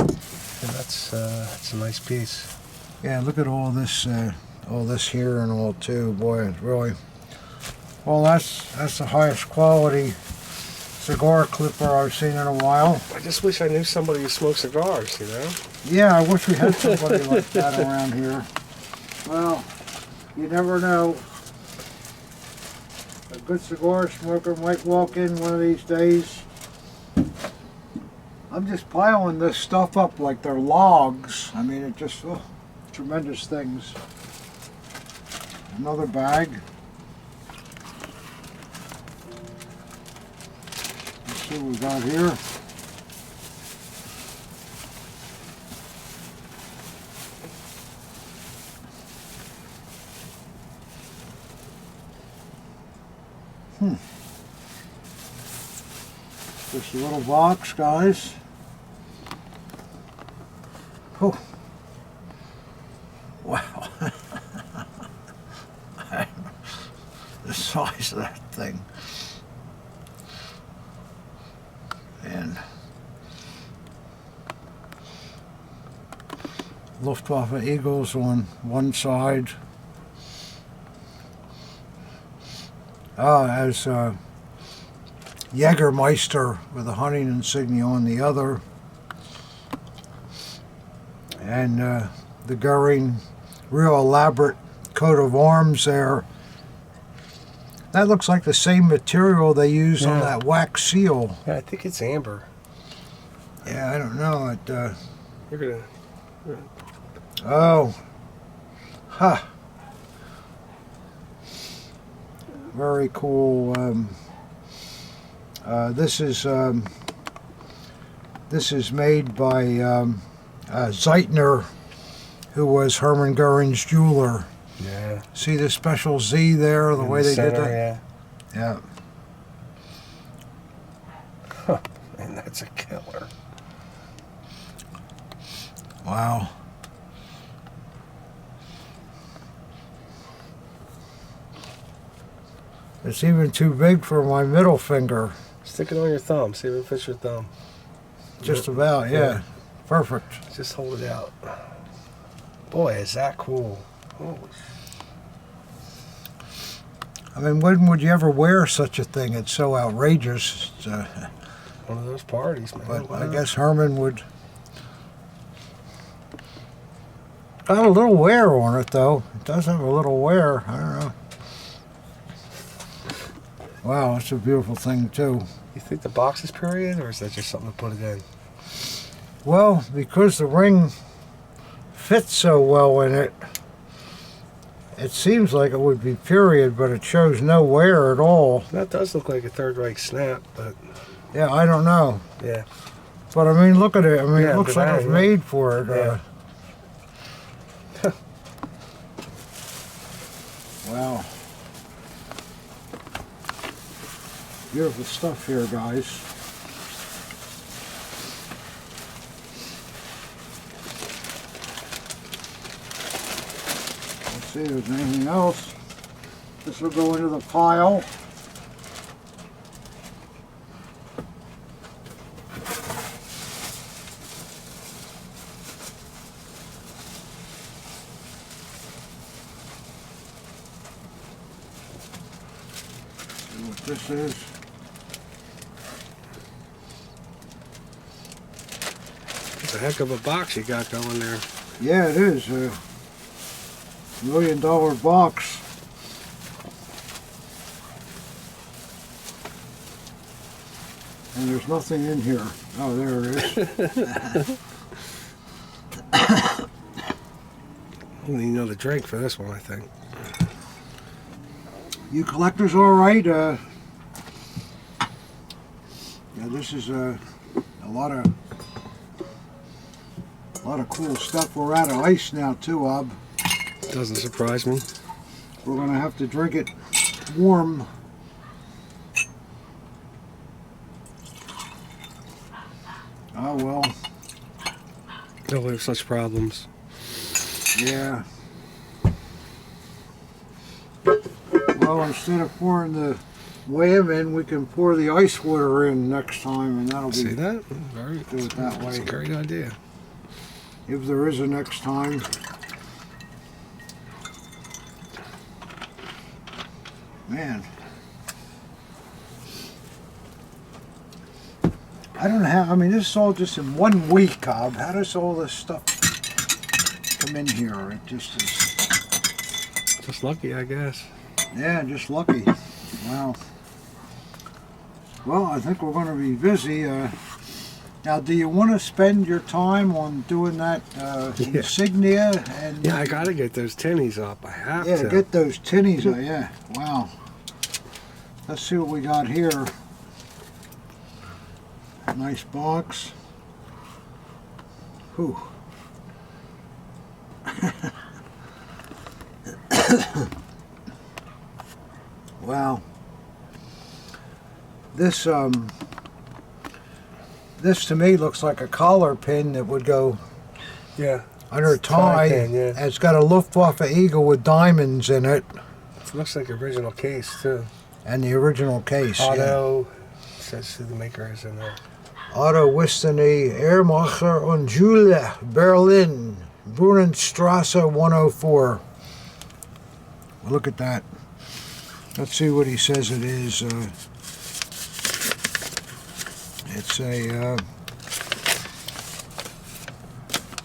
Yeah, that's a nice piece. Yeah, look at all this here and all too. Boy, it's really. Well, that's the highest quality cigar clipper I've seen in a while. I just wish I knew somebody who smoked cigars, you know? Yeah, I wish we had somebody like that around here. Well, you never know. A good cigar smoker might walk in one of these days. I'm just piling this stuff up like they're logs. I mean, it just, tremendous things. Another bag. Let's see what we got here. Just a little box, guys. Oh. Wow. The size of that thing. And Luftwaffe Eagles on one side. As Jägermeister with a hunting insignia on the other. And the Goering real elaborate coat of arms there. That looks like the same material they use on that wax seal. Yeah, I think it's amber. Yeah, I don't know. You're gonna. Oh. Huh. Very cool. This is made by Zeitner, who was Hermann Goering's jeweler. Yeah. See the special Z there, the way they did that? Yeah. Yeah. Man, that's a killer. Wow. It's even too big for my middle finger. Stick it on your thumb. See if it fits your thumb. Just about, yeah. Perfect. Just hold it out. Boy, is that cool. Holy. I mean, when would you ever wear such a thing? It's so outrageous. It's, one of those parties, man. But Wow. I guess Herman would. Got a little wear on it, though. It does have a little wear. I don't know. Wow, that's a beautiful thing, too. You think the box is period, or is that just something to put it in? Well, because the ring fits so well in it, it seems like it would be period, but it shows no wear at all. That does look like a Third Reich snap, but Yeah, I don't know. yeah. But I mean, look at it. I mean, Yeah, it looks like it's yeah. made for it. Yeah. Wow. Beautiful stuff here, guys. Let's see if there's anything else. This will go into the pile. See what this is. It's a heck of a box you got going there. Yeah, it is a $1 million box. And there's nothing in here. Oh, there it is. You need another drink for this one, I think. You collectors all right? Yeah, this is a lot of cool stuff. We're out of ice now too, Ob. Doesn't surprise me. We're gonna have to drink it warm. Oh well. Don't have such problems. Yeah. Well, instead of pouring the wham in, we can pour the ice water in next time, and that'll be. See that? Very, Do it that That's way. a great idea. If there is a next time. Man. I don't know how, I mean, this is all just in 1 week, Cobb. How does all this stuff come in here? It just is, Just lucky, I guess. yeah, just lucky. Wow. Well, I think we're going to be busy. Now, do you want to spend your time on doing that insignia? And Yeah, I gotta get those tinnies up. I have yeah, to. get those tinnies. Yeah, wow. Let's see what we got here. Nice box. Whew. Wow. This This to me looks like a collar pin that would go under a tie. Pin, yeah. And it's got a Luftwaffe eagle with diamonds in it. It looks like the original case too. And the original case. Otto says who the maker is in there. Otto Wistany, Airmacher und Jule, Berlin, Brunnenstrasse 104. Well, look at that. Let's see what he says it is. It's a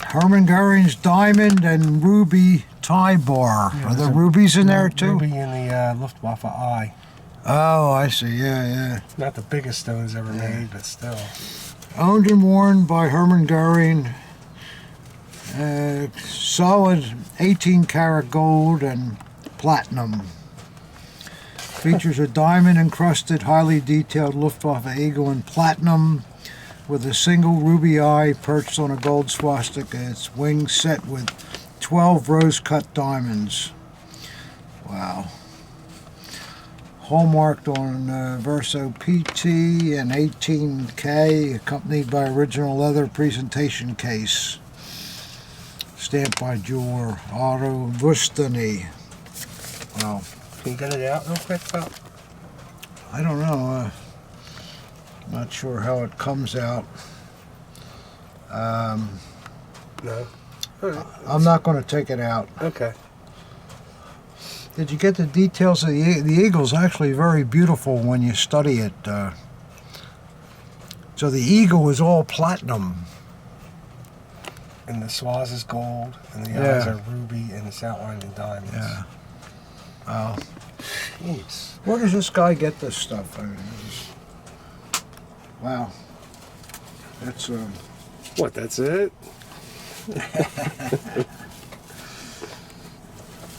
Hermann Goering's diamond and ruby tie bar. Yeah, are there rubies in there too? Ruby in the Luftwaffe eye. Oh, I see. Yeah. Not the biggest stones ever made, but still. Owned and worn by Hermann Goering. Solid 18 karat gold and platinum. Features a diamond encrusted, highly detailed Luftwaffe eagle in platinum with a single ruby eye perched on a gold swastika. Its wings set with 12 rose cut diamonds. Wow. Hallmarked on Verso PT and 18K, accompanied by original leather presentation case. Stamped by jeweler Otto Wustany. Wow. Can you get it out real quick, Pop? I don't know. Not sure how it comes out. No. All right. I'm not going to take it out. Okay. Did you get the details of the eagle's actually very beautiful when you study it. So the eagle is all platinum. And the swaz is gold, and the eyes are ruby, and it's outlined in diamonds. Yeah. Wow. Jeez. Where does this guy get this stuff? I mean, wow. That's What, that's it?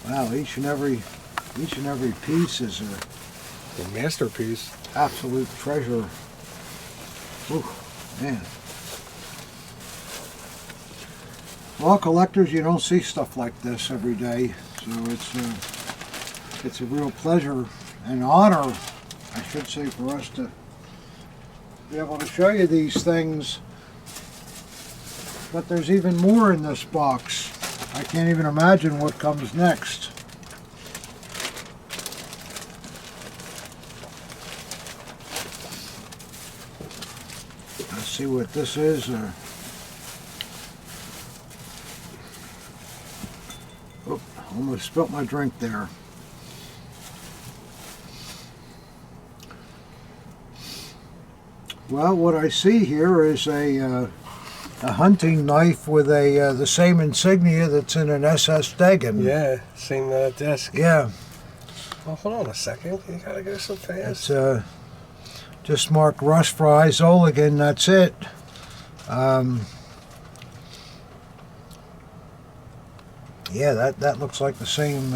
wow. Each and every piece is a A masterpiece. absolute treasure. Ooh, man. Well, collectors, you don't see stuff like this every day, so it's a real pleasure and honor, I should say, for us to be able to show you these things. But there's even more in this box. I can't even imagine what comes next. Let's see what this is. Oh, almost spilt my drink there. Well, what I see here is a hunting knife with the same insignia that's in an SS Dagger. Yeah, same desk. Yeah. Well, hold on a second. You gotta go so fast. It's just marked Rush Fry Zoligan. That's it. Yeah, that looks like the same.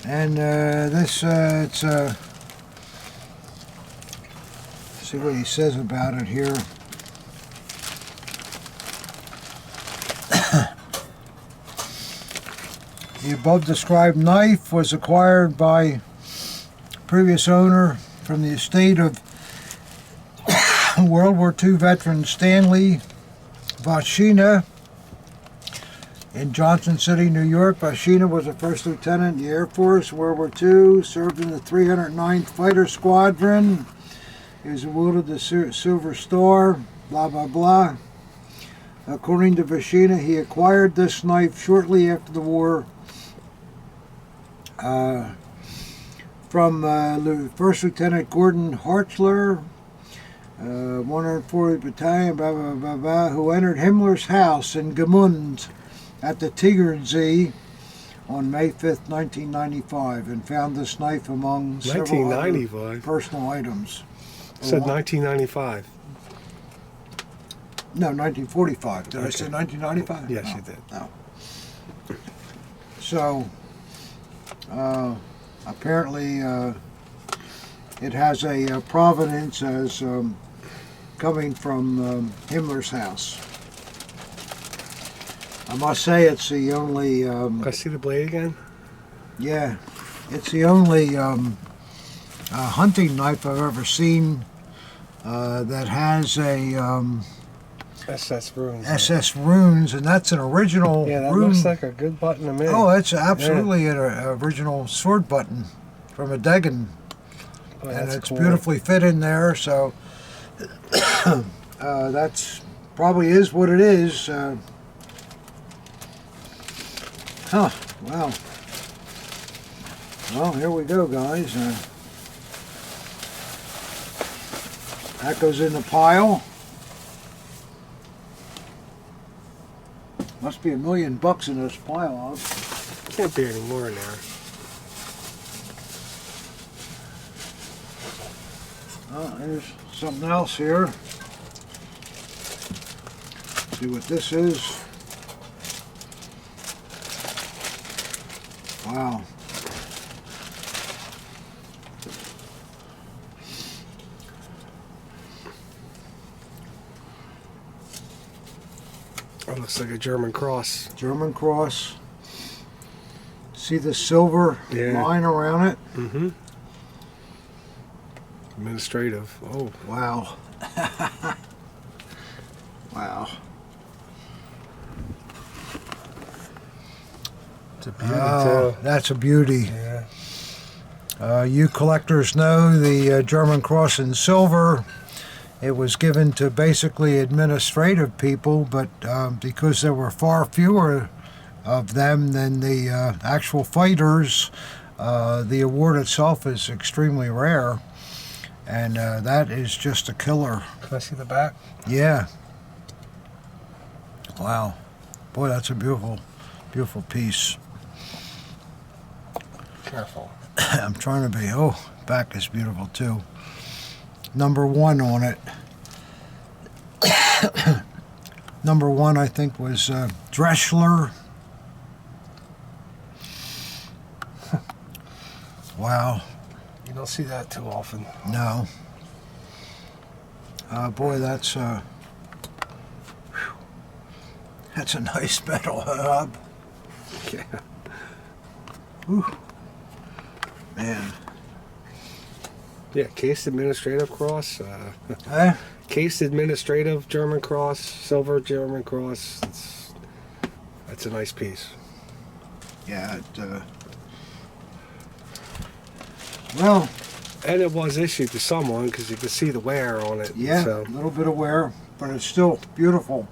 And this it's see what he says about it here. The above described knife was acquired by previous owner from the estate of World War II veteran Stanley Vashina in Johnson City, New York. Vashina was a first lieutenant in the Air Force, World War II, served in the 309th Fighter Squadron. He was awarded the Silver Star, blah, blah, blah. According to Vashina, he acquired this knife shortly after the war from First Lieutenant Gordon Hartzler, 140th Battalion, blah, blah, blah, blah, who entered Himmler's house in Gemund at the Tegernsee on May 5th, 1995, and found this knife among several other personal items. Said 1995. No, 1945. Did Okay. I say 1995? Yes, No. you did. No. So, apparently, it has a provenance as coming from Himmler's house. I must say it's the only... Can I see the blade again? Yeah, it's the only hunting knife I've ever seen that has a SS runes. SS runes, and that's an original Yeah, that rune. looks like a good button to me. Oh, it's absolutely an original sword button from a Dagger. Oh, And it's cool. beautifully fit in there, so that's probably is what it is. Huh, wow. Well, here we go, guys. That goes in the pile. Must be $1 million in this pile. Can't be any more in there. Oh, there's something else here. See what this is. Wow. Oh, looks like a German cross. German cross. See the silver line around it? Mm-hmm. Administrative. Oh. Wow. Wow. It's a beauty, too. That's a beauty. Yeah. You collectors know the German cross in silver. It was given to basically administrative people, but because there were far fewer of them than the actual fighters, the award itself is extremely rare, and that is just a killer. Can I see the back? Yeah. Wow. Boy, that's a beautiful, beautiful piece. Careful. I'm trying to be. Oh, back is beautiful too. Number 1 on it. Number 1, I think, was Dressler. Wow. You don't see that too often. No. Boy, that's a nice metal hub. Yeah. Whew. Man. Yeah, case administrative cross. Eh? Case administrative German cross, silver German cross. That's a nice piece. Yeah. Well. And it was issued to someone because you can see the wear on it. Yeah, So. a little bit of wear, but it's still beautiful.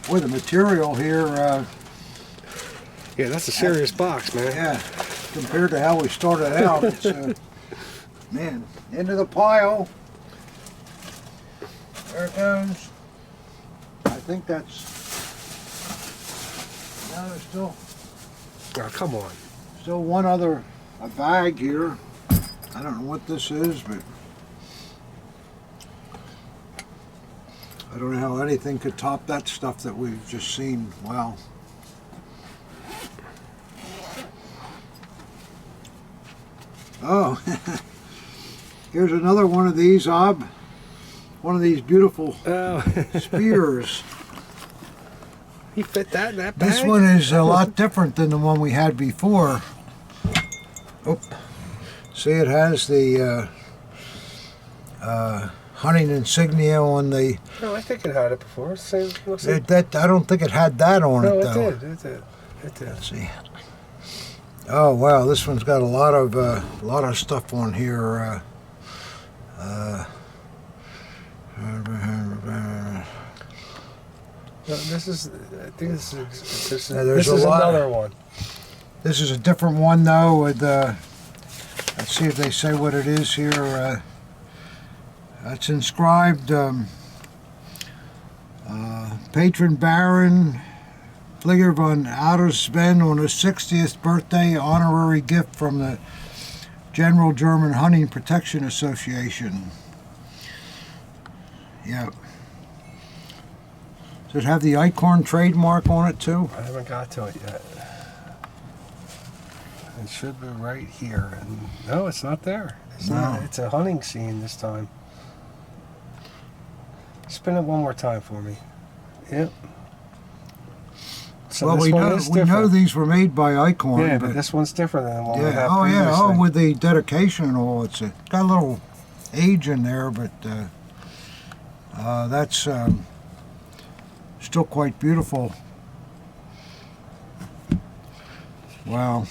Boy, the material here, Yeah, that's a serious box, man. yeah, compared to how we started out, it's, man, into the pile. There it goes. I think that's, no, there's still Come on. still one other, a bag here. I don't know what this is, but I don't know how anything could top that stuff that we've just seen. Wow. Oh, here's another one of these, Ob. One of these beautiful spears. You fit that in that bag? This one is a lot different than the one we had before. Oh, see, it has the hunting insignia on the. No, I think it had it before. Same. I don't think it had that on No, it it though. did. It did. It did. Let's see. Oh wow, this one's got a lot of stuff on here. No, this is. I think this is. Yeah, there's this is a lot. another one. This is a different one though. With let's see if they say what it is here. It's inscribed Patron Baron Flieger von Outersven on his 60th birthday, honorary gift from the General German Hunting Protection Association. Yep. Does it have the Eichhorn trademark on it too? I haven't got to it yet. It should be right here. And no, it's not there. It's not. It's a hunting scene this time. Spin it one more time for me. Yep. So well, this we one know is we know different. these were made by Icon. Yeah, but this one's different than the one we yeah, had oh yeah, oh previously. with the dedication and all, it's got a little age in there, but that's still quite beautiful. Wow,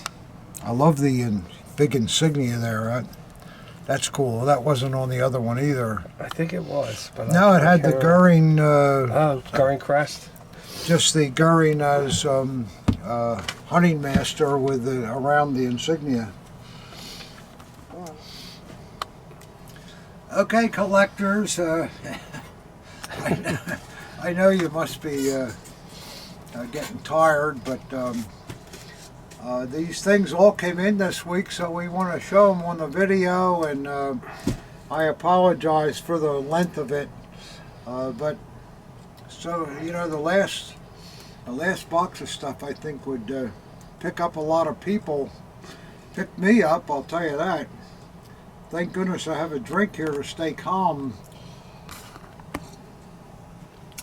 I love the big insignia there. That's cool. That wasn't on the other one either. I think it was, but No, it had the can't Goering. oh, Goring crest. Just the Goering as hunting master with around the insignia. Okay, collectors. I know you must be getting tired, but these things all came in this week, so we want to show them on the video, and I apologize for the length of it, but so you know, the last box of stuff I think would pick up a lot of people. Picked me up, I'll tell you that. Thank goodness I have a drink here to stay calm.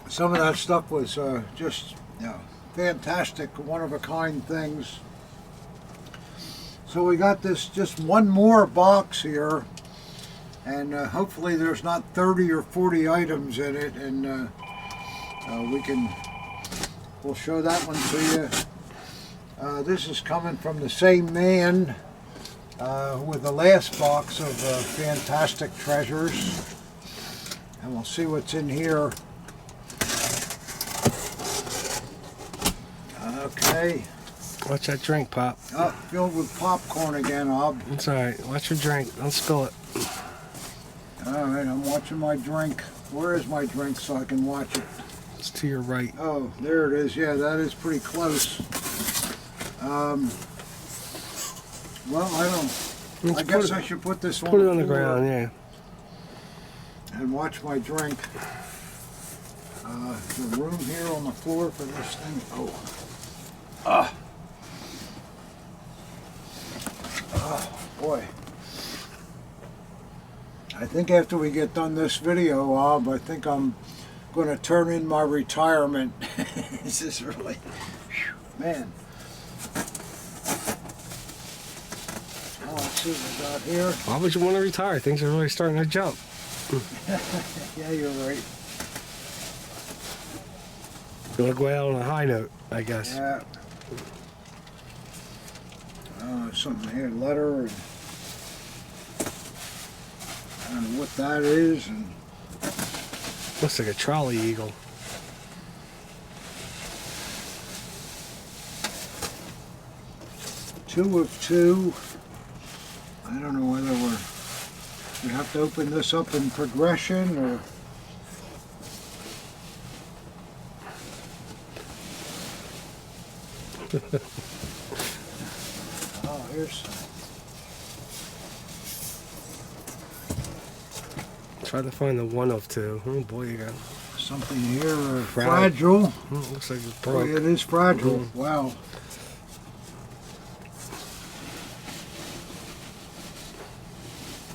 Some of that stuff was just, you know, fantastic, one-of-a-kind things. So we got this, just one more box here, and hopefully there's not 30 or 40 items in it, and we'll show that one to you. This is coming from the same man with the last box of fantastic treasures, and we'll see what's in here. Okay. Watch that drink, Pop. Oh, filled with popcorn again, Ob. It's alright. Watch your drink. Don't spill it. Alright, I'm watching my drink. Where is my drink so I can watch it? It's to your right. Oh, there it is. Yeah, that is pretty close. Well, I guess I should put this on Put it the on the floor ground, yeah. and watch my drink. The room here on the floor for this thing. Oh. Oh, boy. I think after we get done this video, Ob, I think I'm going to turn in my retirement. This is really, whew, man. Oh, let's see what we got here. Why would you want to retire? Things are really starting to jump. Yeah, you're right. You want to go out on a high note, I guess. Yeah. Something here, letter, and I don't know what that is, and Looks like a trolley eagle. two of two. I don't know whether we have to open this up in progression or. Oh, here's. Try to find the one of two. Oh boy, you got Something here, fragile. looks like it's Boy, broke. it is fragile. Wow.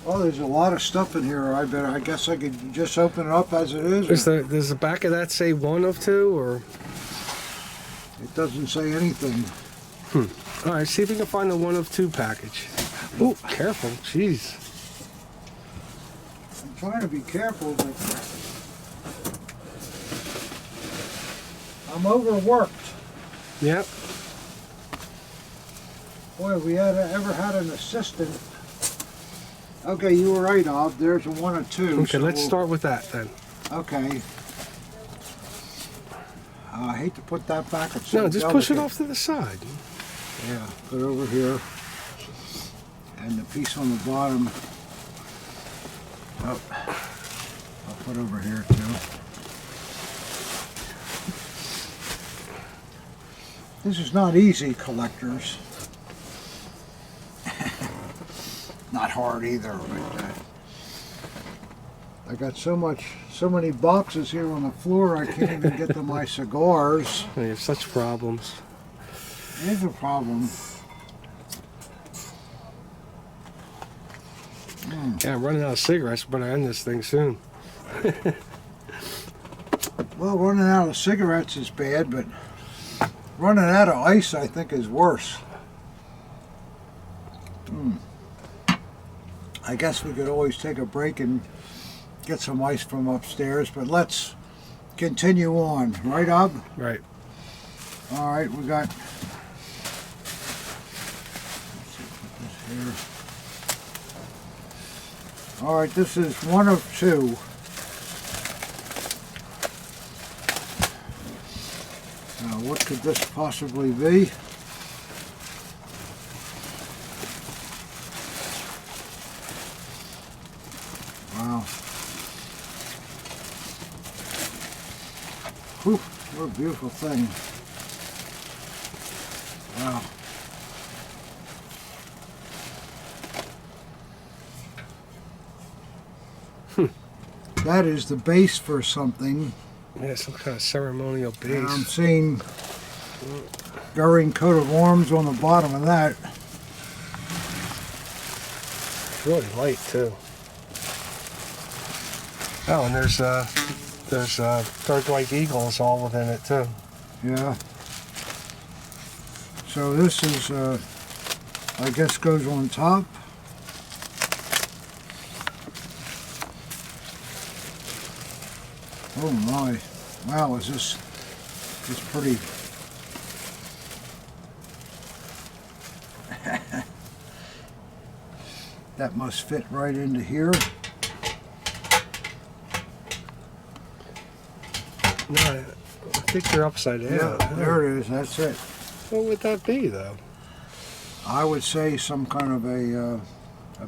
Well, there's a lot of stuff in here. I guess I could just open it up as it is. Does the back of that say one of two, or? It doesn't say anything. All right, see if you can find the one of two package. Oh, careful, jeez. I'm trying to be careful, but I'm overworked. Yep. Boy, have we ever had an assistant. Okay, you were right, Ob. There's a one of two. Okay, so let's start with that then. Okay. I hate to put that back. It's so No, just push it delicate. off to the side. Yeah, put it over here. And the piece on the bottom. Oh, I'll put over here too. This is not easy, collectors. Not hard either, but I got so many boxes here on the floor I can't even get to my cigars. You have such problems. Here's a problem. Yeah, I'm running out of cigarettes, but I end this thing soon. Well, running out of cigarettes is bad, but Running out of ice, I think, is worse. I guess we could always take a break and get some ice from upstairs, but let's continue on. Right, Ob? Right. All right, we got... Let's see, put this here. All right, this is one of two. Now, what could this possibly be? Wow. Whew, what a beautiful thing. Wow. That is the base for something. Yeah, some kind of ceremonial base. And I'm seeing Goering coat of arms on the bottom of that. It's really light too. Oh, and there's Third White Eagles all within it too. Yeah. So this is, I guess, goes on top. Oh my! Wow, is this? It's pretty. That must fit right into here. No, I think they're upside down. Yeah, there it is. That's it. What would that be, though? I would say some kind of a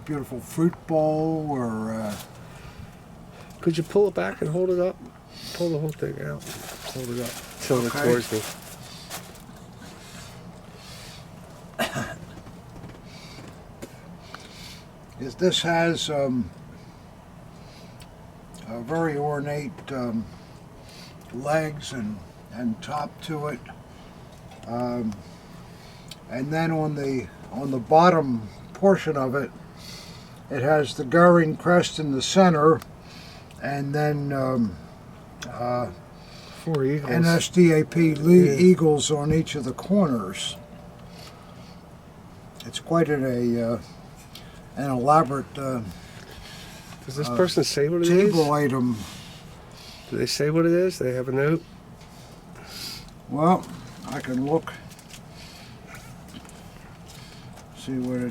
beautiful fruit bowl, or. Could you pull it back and hold it up? Pull the whole thing out. Hold it up. Tilt it towards me. This has a very ornate legs and top to it, and then on the bottom portion of it, it has the Goering crest in the center, and then 4 eagles. NSDAP eagles on each of the corners. It's quite an elaborate Does this person say what it is? table item. Do they say what it is? They have a note? Well, I can look, see what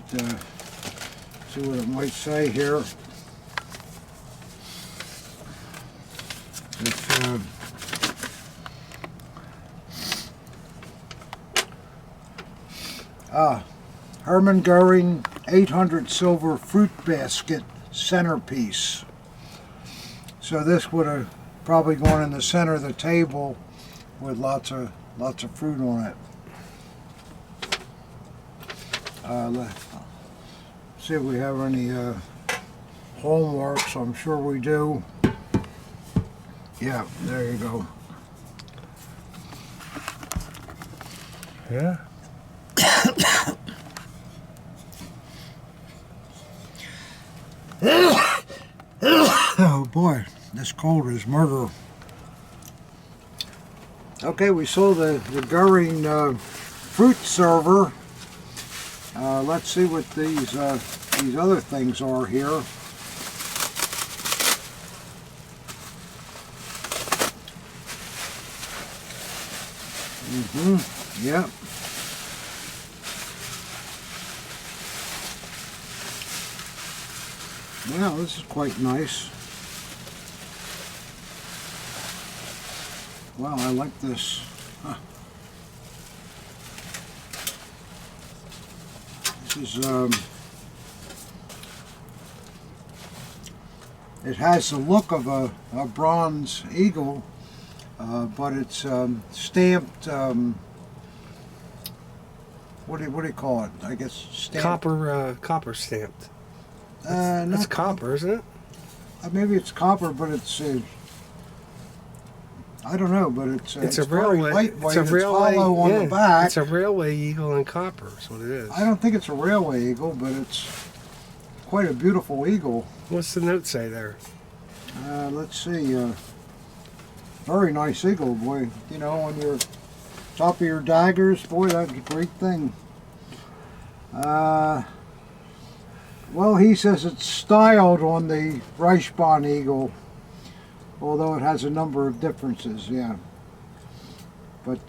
it might say here. It's Hermann Goering 800 silver fruit basket centerpiece. So this would have probably gone in the center of the table with lots of fruit on it. Let's see if we have any hallmarks. I'm sure we do. Yeah, there you go. Yeah. Oh boy, this cold is murder. Okay, we saw the Goering fruit server. Let's see what these other things are here. Yep. Wow, this is quite nice. Wow, I like this. Huh. This is, it has the look of a bronze eagle, but it's stamped, what do you call it? I guess stamped. Copper stamped. That's That's copper, isn't it? Maybe it's copper, but it's I don't know, but it's a very railway. lightweight. It's a railway. Hollow on the back. It's a railway eagle in copper. Is what it is. I don't think it's a railway eagle, but it's quite a beautiful eagle. What's the note say there? Let's see. Very nice eagle, boy. You know, when you're top of your daggers. Boy, that's a great thing. Well, he says it's styled on the Reichsbahn eagle, although it has a number of differences, yeah. But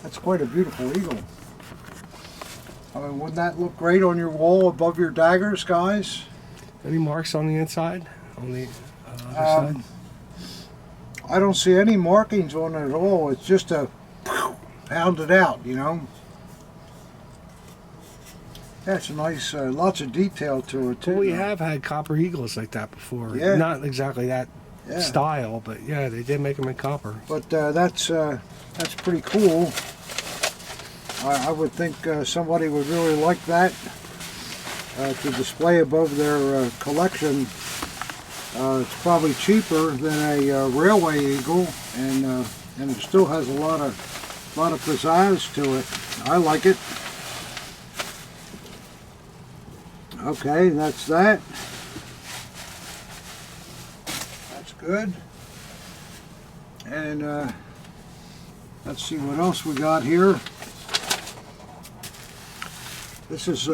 that's quite a beautiful eagle. I mean, wouldn't that look great on your wall above your daggers, guys? Any marks on the inside? On the other side? I don't see any markings on it at all. It's just a pounded out, you know. That's a nice, lots of detail to it too. Well, we have had copper eagles like that before. Yeah. Not exactly that Yeah. style, but yeah, they did make them in copper. But that's pretty cool. I would think somebody would really like that to display above their collection. It's probably cheaper than a railway eagle, and it still has a lot of pizzazz to it. I like it. Okay, that's that. That's good. And let's see what else we got here. This is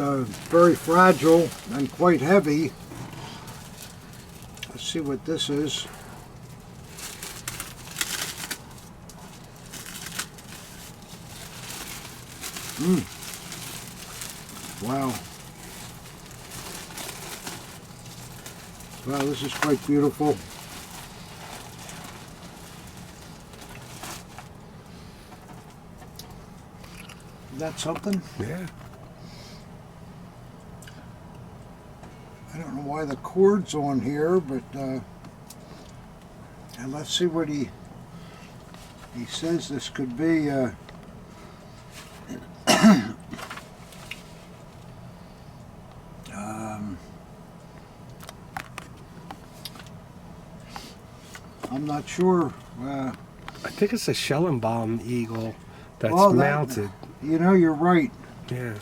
very fragile and quite heavy. Let's see what this is. Wow. Wow, this is quite beautiful. Is that something? Yeah. I don't know why the cord's on here, but and let's see what he says this could be. I'm not sure. I think it's a Schellenbaum eagle that's well, mounted. You know, you're right. Yeah.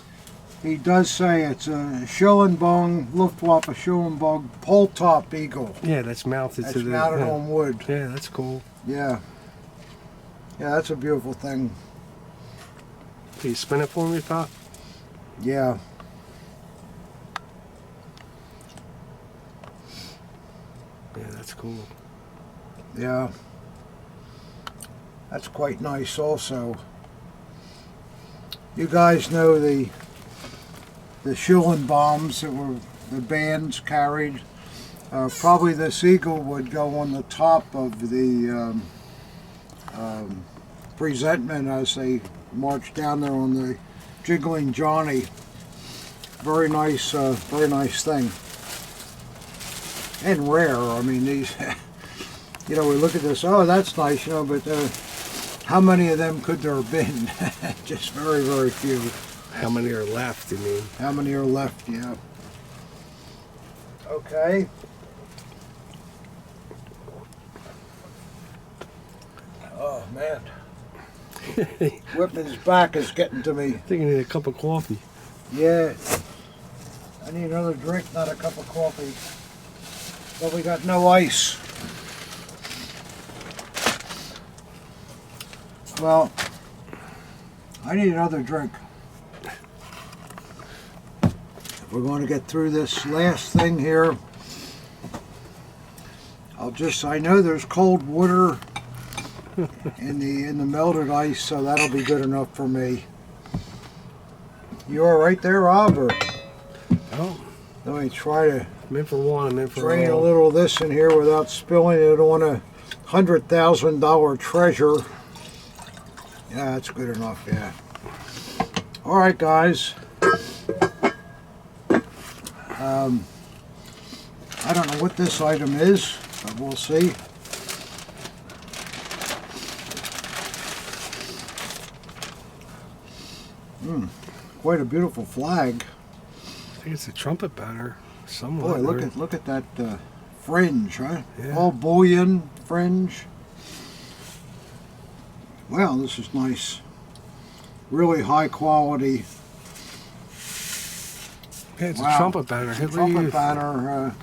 He does say it's a Schellenbaum, Luftwaffe Schellenbaum pole top eagle. Yeah, that's mounted That's to the. mounted on wood. Yeah, that's cool. Yeah. Yeah, that's a beautiful thing. Can you spin it for me, Pop? Yeah. Yeah, that's cool. Yeah. That's quite nice also. You guys know the Schellenbaums that were the bands carried. Probably this eagle would go on the top of the presentment as they march down there on the Jiggling Johnny. Very nice thing. And rare. I mean, these, you know, we look at this, oh, that's nice, you know, but how many of them could there have been? Just very, very few. How many are left, you mean? How many are left, yeah. Okay. Oh, man. Whipping his back is getting to me. I think I need a cup of coffee. Yeah. I need another drink, not a cup of coffee. But we got no ice. Well, I need another drink. If we're going to get through this last thing here, I know there's cold water in the melted ice, so that'll be good enough for me. You all right there, Rob? Or Oh, let me try to I'm in for one, I'm in for drain a all. little of this in here without spilling it on a $100,000 treasure. Yeah, that's good enough, yeah. All right, guys. I don't know what this item is, but we'll see. Quite a beautiful flag. I think it's a trumpet banner. Somewhere. Boy, look at that fringe, huh? Yeah. All bullion fringe. Wow, this is nice. Really high quality. Yeah, it's Wow. a trumpet banner. Hitler Trumpet Youth. banner,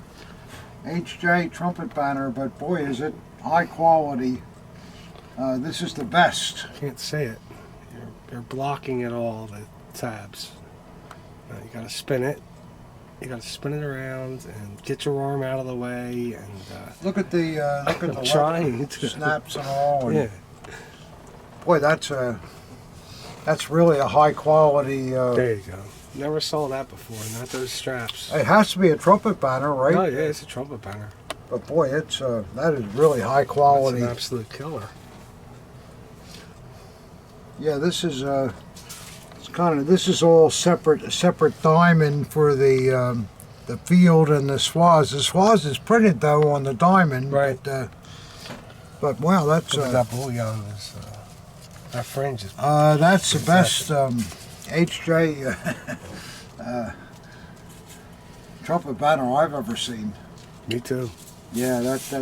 HJ trumpet banner, but boy, is it high quality. This is the best. Can't say it. You're blocking it all, the tabs. Now you gotta spin it. You gotta spin it around and get your arm out of the way. And Look at the I'm trying to. snaps and all. And Yeah. boy, that's really a high quality. There you go. Never saw that before. Not those straps. It has to be a trumpet banner, right? Oh yeah, it's a trumpet banner. But boy, it's that is really high quality. It's an absolute killer. Yeah, this is this is all separate diamond for the field and the swaz. The swaz is printed though on the diamond, Right. But wow, that's Look at that bullion. That fringe is. that's the best HJ trumpet banner I've ever seen. Me too. Yeah, that's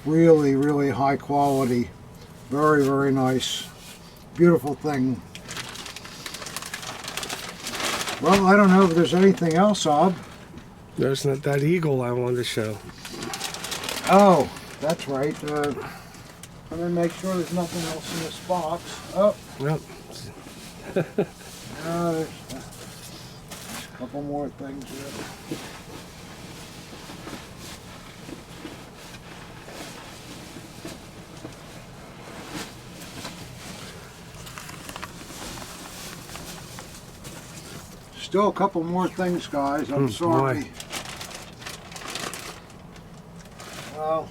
really high quality. Very nice, beautiful thing. Well, I don't know if there's anything else, Ob. There's that eagle I wanted to show. Oh, that's right. Let me make sure there's nothing else in this box. Oh, Yep. there's a couple more things here. Still a couple more things, guys. I'm sorry. Boy. Well,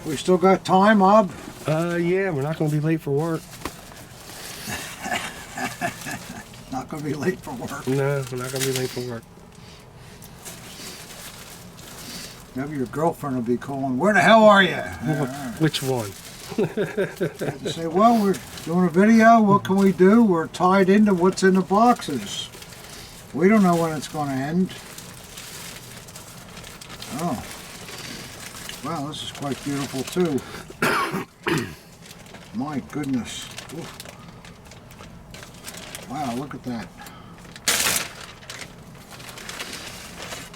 we still got time, Ob? Yeah, we're not going to be late for work. Not going to be late for work. No, we're not going to be late for work. Maybe your girlfriend will be calling. Where the hell are you? Which one? You say, well, we're doing a video. What can we do? We're tied into what's in the boxes. We don't know when it's going to end. Oh. Wow, this is quite beautiful, too. My goodness. Ooh. Wow, look at that.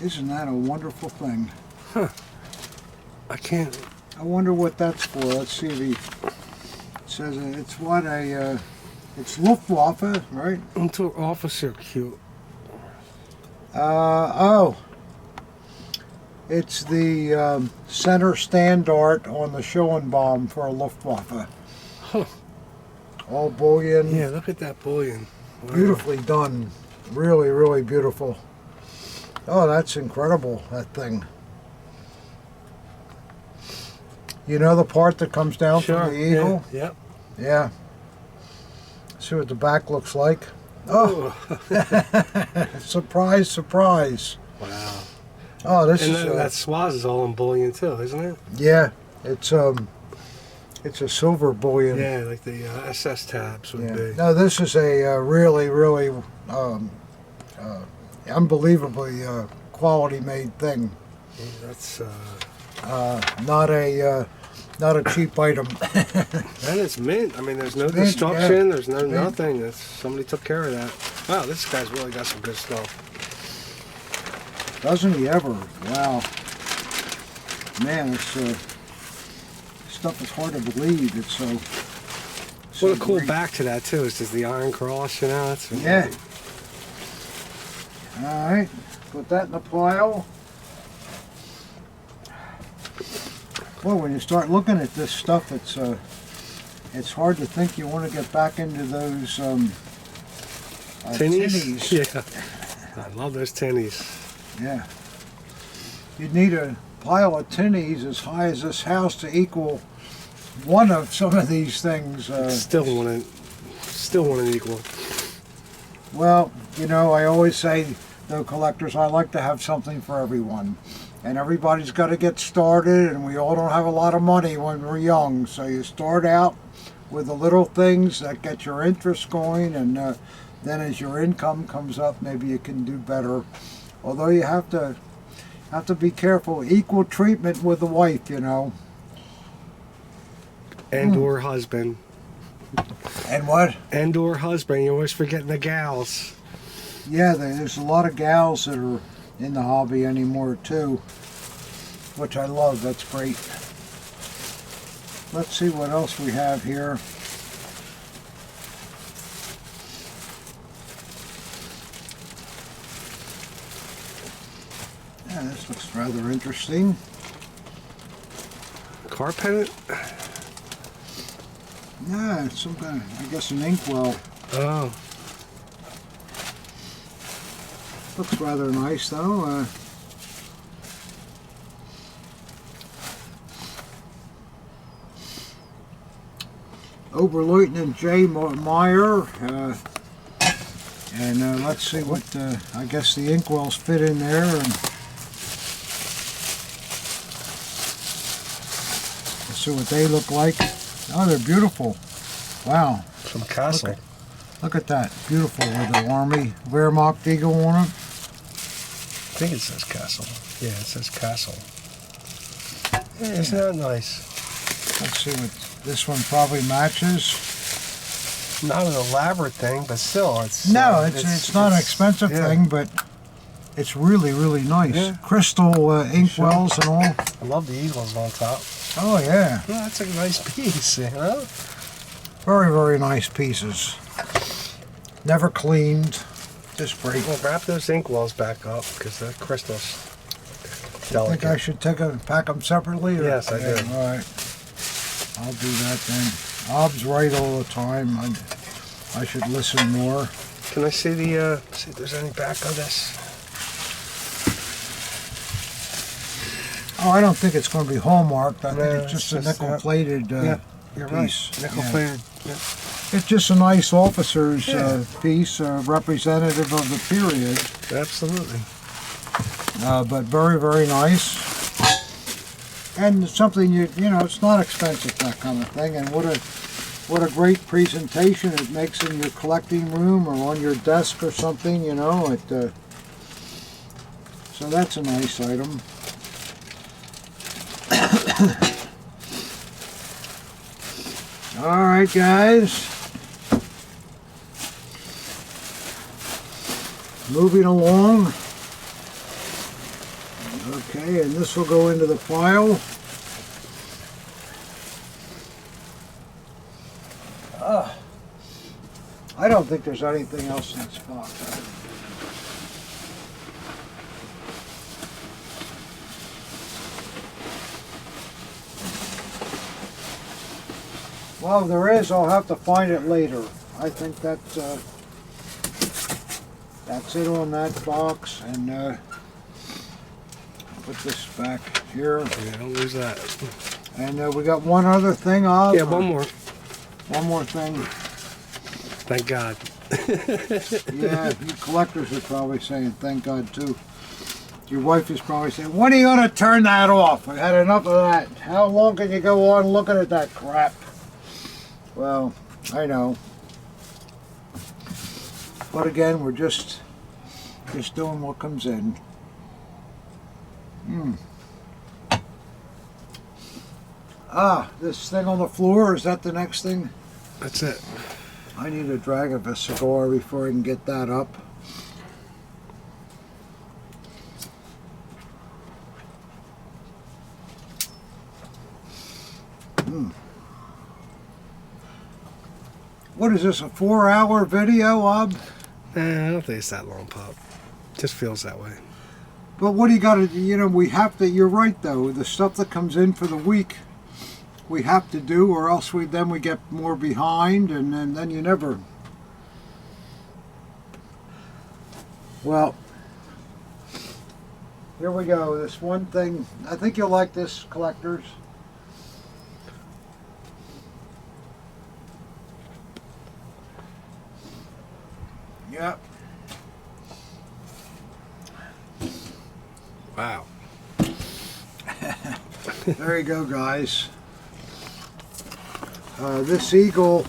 Isn't that a wonderful thing? Huh. I can't. I wonder what that's for. Let's see if he says it's what it's Luftwaffe, right? Until officer cute. Oh, it's the center standard on the Schoenbaum for a Luftwaffe. Huh. All bullion. Yeah, look at that bullion. Wow. Beautifully done. Really beautiful. Oh, that's incredible, that thing. You know the part that comes down Sure. from the eagle? Yeah. Yeah. See what the back looks like. Oh, surprise, surprise. Wow. Oh, this And is then that swaz is all in bullion too, isn't it? yeah. It's a silver bullion. Yeah, like the SS tabs would be. No, this is a really unbelievably quality made thing. Yeah, that's Not a cheap item. and it's mint. I mean, there's no Mint, destruction. yeah. There's no Mint. nothing. It's, somebody took care of that. Wow, this guy's really got some good stuff. Doesn't he ever? Wow. Man, it's stuff is hard to believe. It's so. What a cool great. back to that too is just the Iron Cross. You know, that's Yeah. All right, put that in the pile. Well, when you start looking at this stuff, it's hard to think you want to get back into those tinnies. tinnies. Yeah, I love those tinnies. Yeah. You'd need a pile of tinnies as high as this house to equal one of some of these things. Still want an equal. Well, you know, I always say, though, collectors, I like to have something for everyone. And everybody's got to get started, and we all don't have a lot of money when we're young. So you start out with the little things that get your interest going, and then as your income comes up, maybe you can do better. Although you have to be careful. Equal treatment with the wife, you know. And or husband. And what? And or husband. You're always forgetting the gals. Yeah, there's a lot of gals that are in the hobby anymore too, which I love. That's great. Let's see what else we have here. Yeah, this looks rather interesting. Car pennant? Yeah, it's some kind of, I guess, an inkwell. Oh. Looks rather nice though. Oberleutnant J. Meyer. And let's see what, I guess the inkwells fit in there. And let's see what they look like. Oh, they're beautiful. Wow. From Castle. Look at that. Beautiful with the Army Wehrmacht eagle on it. I think it says Castle. Yeah, it says Castle. Yeah, isn't that nice? Let's see what this one probably matches. Not an elaborate thing, but still, it's... No, it's not an expensive thing, but it's really, really nice. Yeah. Crystal inkwells and all. I love the eagles on top. Oh, yeah. Well, that's a nice piece, you know? Very, very nice pieces. Never cleaned. Just great. Well, wrap those inkwells back up, because the crystal's I delicate. think I should pack them separately? Or? Yes, I do. All right. I'll do that then. Ob's right all the time. I should listen more. Can I see the, see if there's any back on this? Oh, I don't think it's going to be hallmarked. I No, think it's just a nickel-plated yeah, you're piece. right. Nickel-plated. Yeah. It's just a nice officer's piece, representative of the period. Absolutely. But very, very nice. And something you know, it's not expensive, that kind of thing. And what a great presentation it makes in your collecting room or on your desk or something. You know, so that's a nice item. All right, guys. Moving along. Okay, and this will go into the pile. I don't think there's anything else in this box. Well, if there is, I'll have to find it later. I think that's it on that box, and put this back here. Yeah, don't lose that. And we got one other thing off. Yeah, one more. One more thing. Thank God. Yeah, you collectors are probably saying thank God too. Your wife is probably saying, when are you going to turn that off? I had enough of that. How long can you go on looking at that crap? Well, I know. But again, we're just doing what comes in. This thing on the floor, is that the next thing? That's it. I need a drag of a cigar before I can get that up. What is this, a 4-hour video, Ob? I don't think it's that long, Pop. Just feels that way. But what do you got to, you know, we have to, you're right though, the stuff that comes in for the week, we have to do, or else we get more behind, and then you never. Well, here we go. This one thing, I think you'll like this, collectors. Yep. Wow. There you go, guys. This eagle,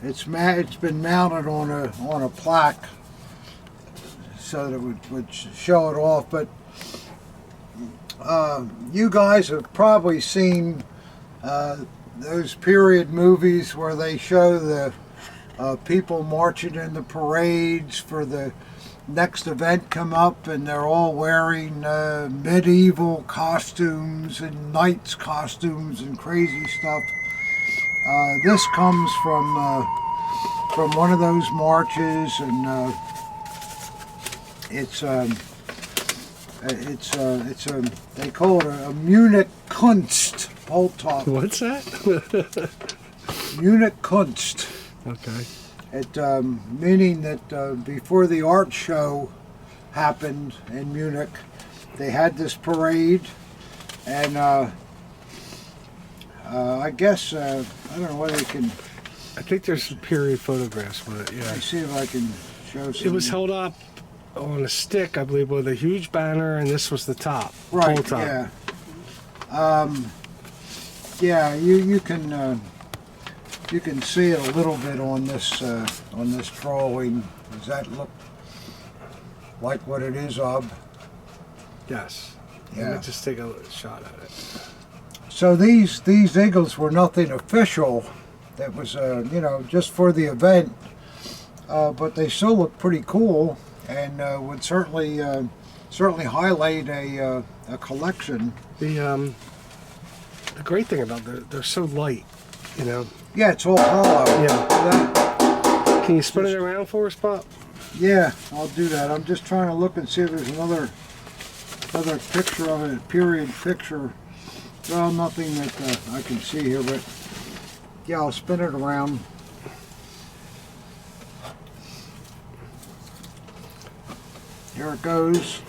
it's been mounted on a plaque so that it would show it off. But you guys have probably seen those period movies where they show the people marching in the parades for the next event come up, and they're all wearing medieval costumes and knights costumes and crazy stuff. This comes from one of those marches, and they call it a Munich Kunst pole top. What's that? Munich Kunst. Okay. It meaning that before the art show happened in Munich, they had this parade, and I guess I don't know whether you can. I think there's some period photographs with it. Yeah. Let me see if I can show some. It was held up on a stick, I believe, with a huge banner, and this was the top. Right. Pole top. Yeah. Yeah. You can see it a little bit on this drawing. Does that look like what it is, Ob? Yes. Yeah. Let me just take a shot at it. So these eagles were nothing official. That was just for the event, but they still look pretty cool, and would certainly highlight a collection. The great thing about they're so light, you know. Yeah, it's all hollow. Yeah. Can you spin it around for us, Bob? Yeah, I'll do that. I'm just trying to look and see if there's another picture of it, a period picture. Well, nothing that I can see here, but yeah, I'll spin it around. Here it goes.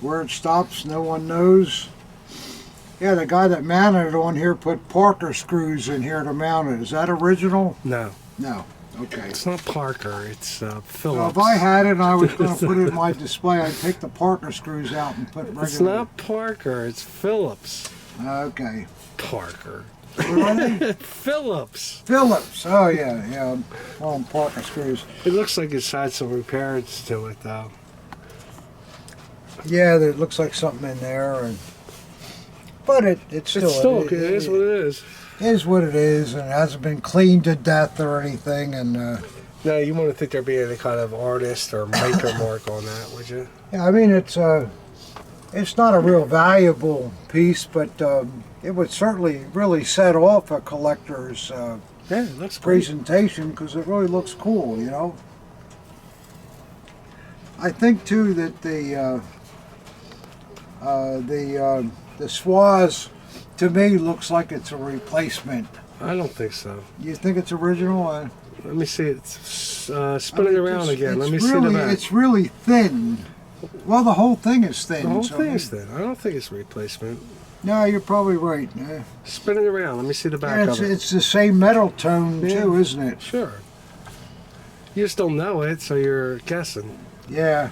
Where it stops, no one knows. Yeah, the guy that mounted it on here put Parker screws in here to mount it. Is that original? No. No. Okay. It's not Parker, it's Phillips. Well, if I had it and I was going to put it in my display, I'd take the Parker screws out and put regular. It's not Parker, it's Phillips. Okay. Parker. What are they? Phillips. Phillips. Oh, yeah. Well, Parker screws. It looks like it's had some repairs to it, though. Yeah, there looks like something in there, but it's still it is what it is. It is what it is, and it hasn't been cleaned to death or anything. And no, you wouldn't think there'd be any kind of artist or maker mark on that, would you? Yeah, I mean it's not a real valuable piece, but it would certainly really set off a collector's yeah, it looks presentation because it really looks cool, you know. I think too that the Swaz to me looks like it's a replacement. I don't think so. You think it's original? Let me see it. Spin it around again. Let me see the back. It's really thin. Well, the whole thing is thin. The whole thing is thin. I don't think it's a replacement. No, you're probably right. Spin it around. Let me see the back of it. It's the same metal tone too, isn't it? Sure. You just don't know it, so you're guessing. Yeah.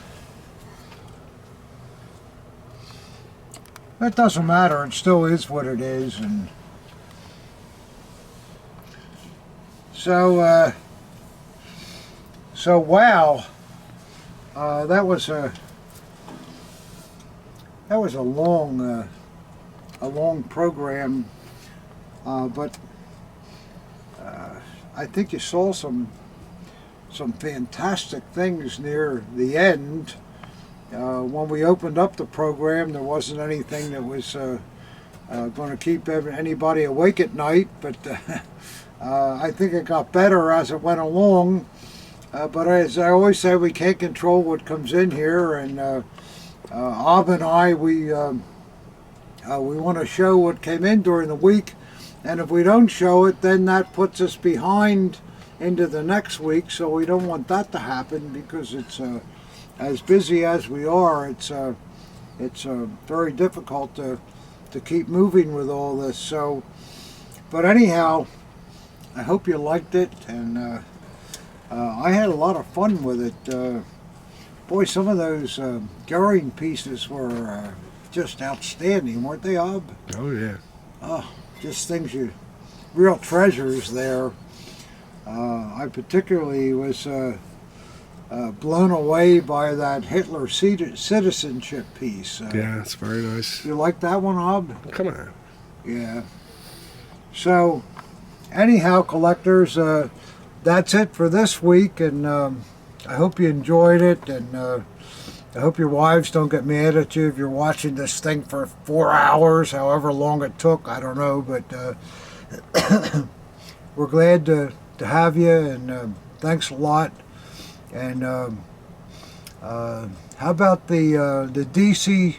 That doesn't matter. It still is what it is, and so wow. That was a long program, but I think you saw some fantastic things near the end. When we opened up the program, there wasn't anything that was going to keep anybody awake at night, but I think it got better as it went along. But as I always say, we can't control what comes in here, and Ab and I, we want to show what came in during the week, and if we don't show it, then that puts us behind into the next week, so we don't want that to happen because it's as busy as we are, it's very difficult to keep moving with all this. So, but anyhow, I hope you liked it, and I had a lot of fun with it. Boy, some of those Goering pieces were just outstanding, weren't they, Ob? Oh yeah. Oh, just real treasures there. I particularly was blown away by that Hitler citizenship piece. Yeah, it's very nice. You like that one, Ob? Come on. Yeah. So, anyhow, collectors, that's it for this week, and I hope you enjoyed it, and I hope your wives don't get mad at you if you're watching this thing for 4 hours, however long it took. I don't know, but we're glad to have you, and thanks a lot. And how about the DC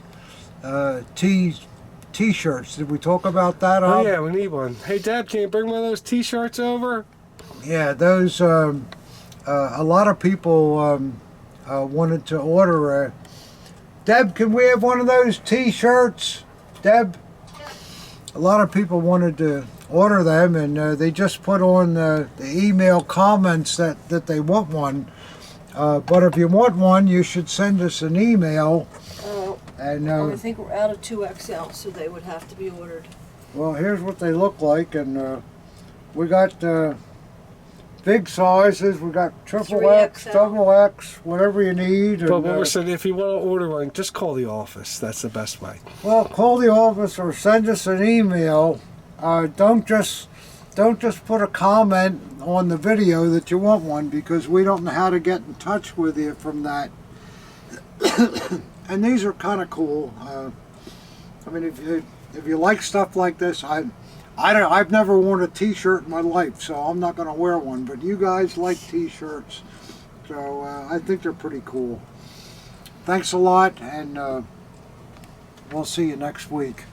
T-shirts? Did we talk about that? Oh yeah, we need one. Hey Deb, can you bring one of those T-shirts over? Yeah, those. A lot of people wanted to order. Deb, can we have one of those T-shirts? Deb? A lot of people wanted to order them, and they just put on the email comments that they want one. But if you want one, you should send us an email. And I think we're out of 2XL, so they would have to be ordered. well, here's what they look like, and we got big sizes. We got triple X, 3XL. double X, whatever you need. But And, what we're saying, if you want to order one, just call the office. That's the best way. well, call the office or send us an email. Don't just put a comment on the video that you want one, because we don't know how to get in touch with you from that. And these are kind of cool. I mean, if you like stuff like this, I've never worn a T-shirt in my life, so I'm not going to wear one. But you guys like T-shirts, so I think they're pretty cool. Thanks a lot, and we'll see you next week.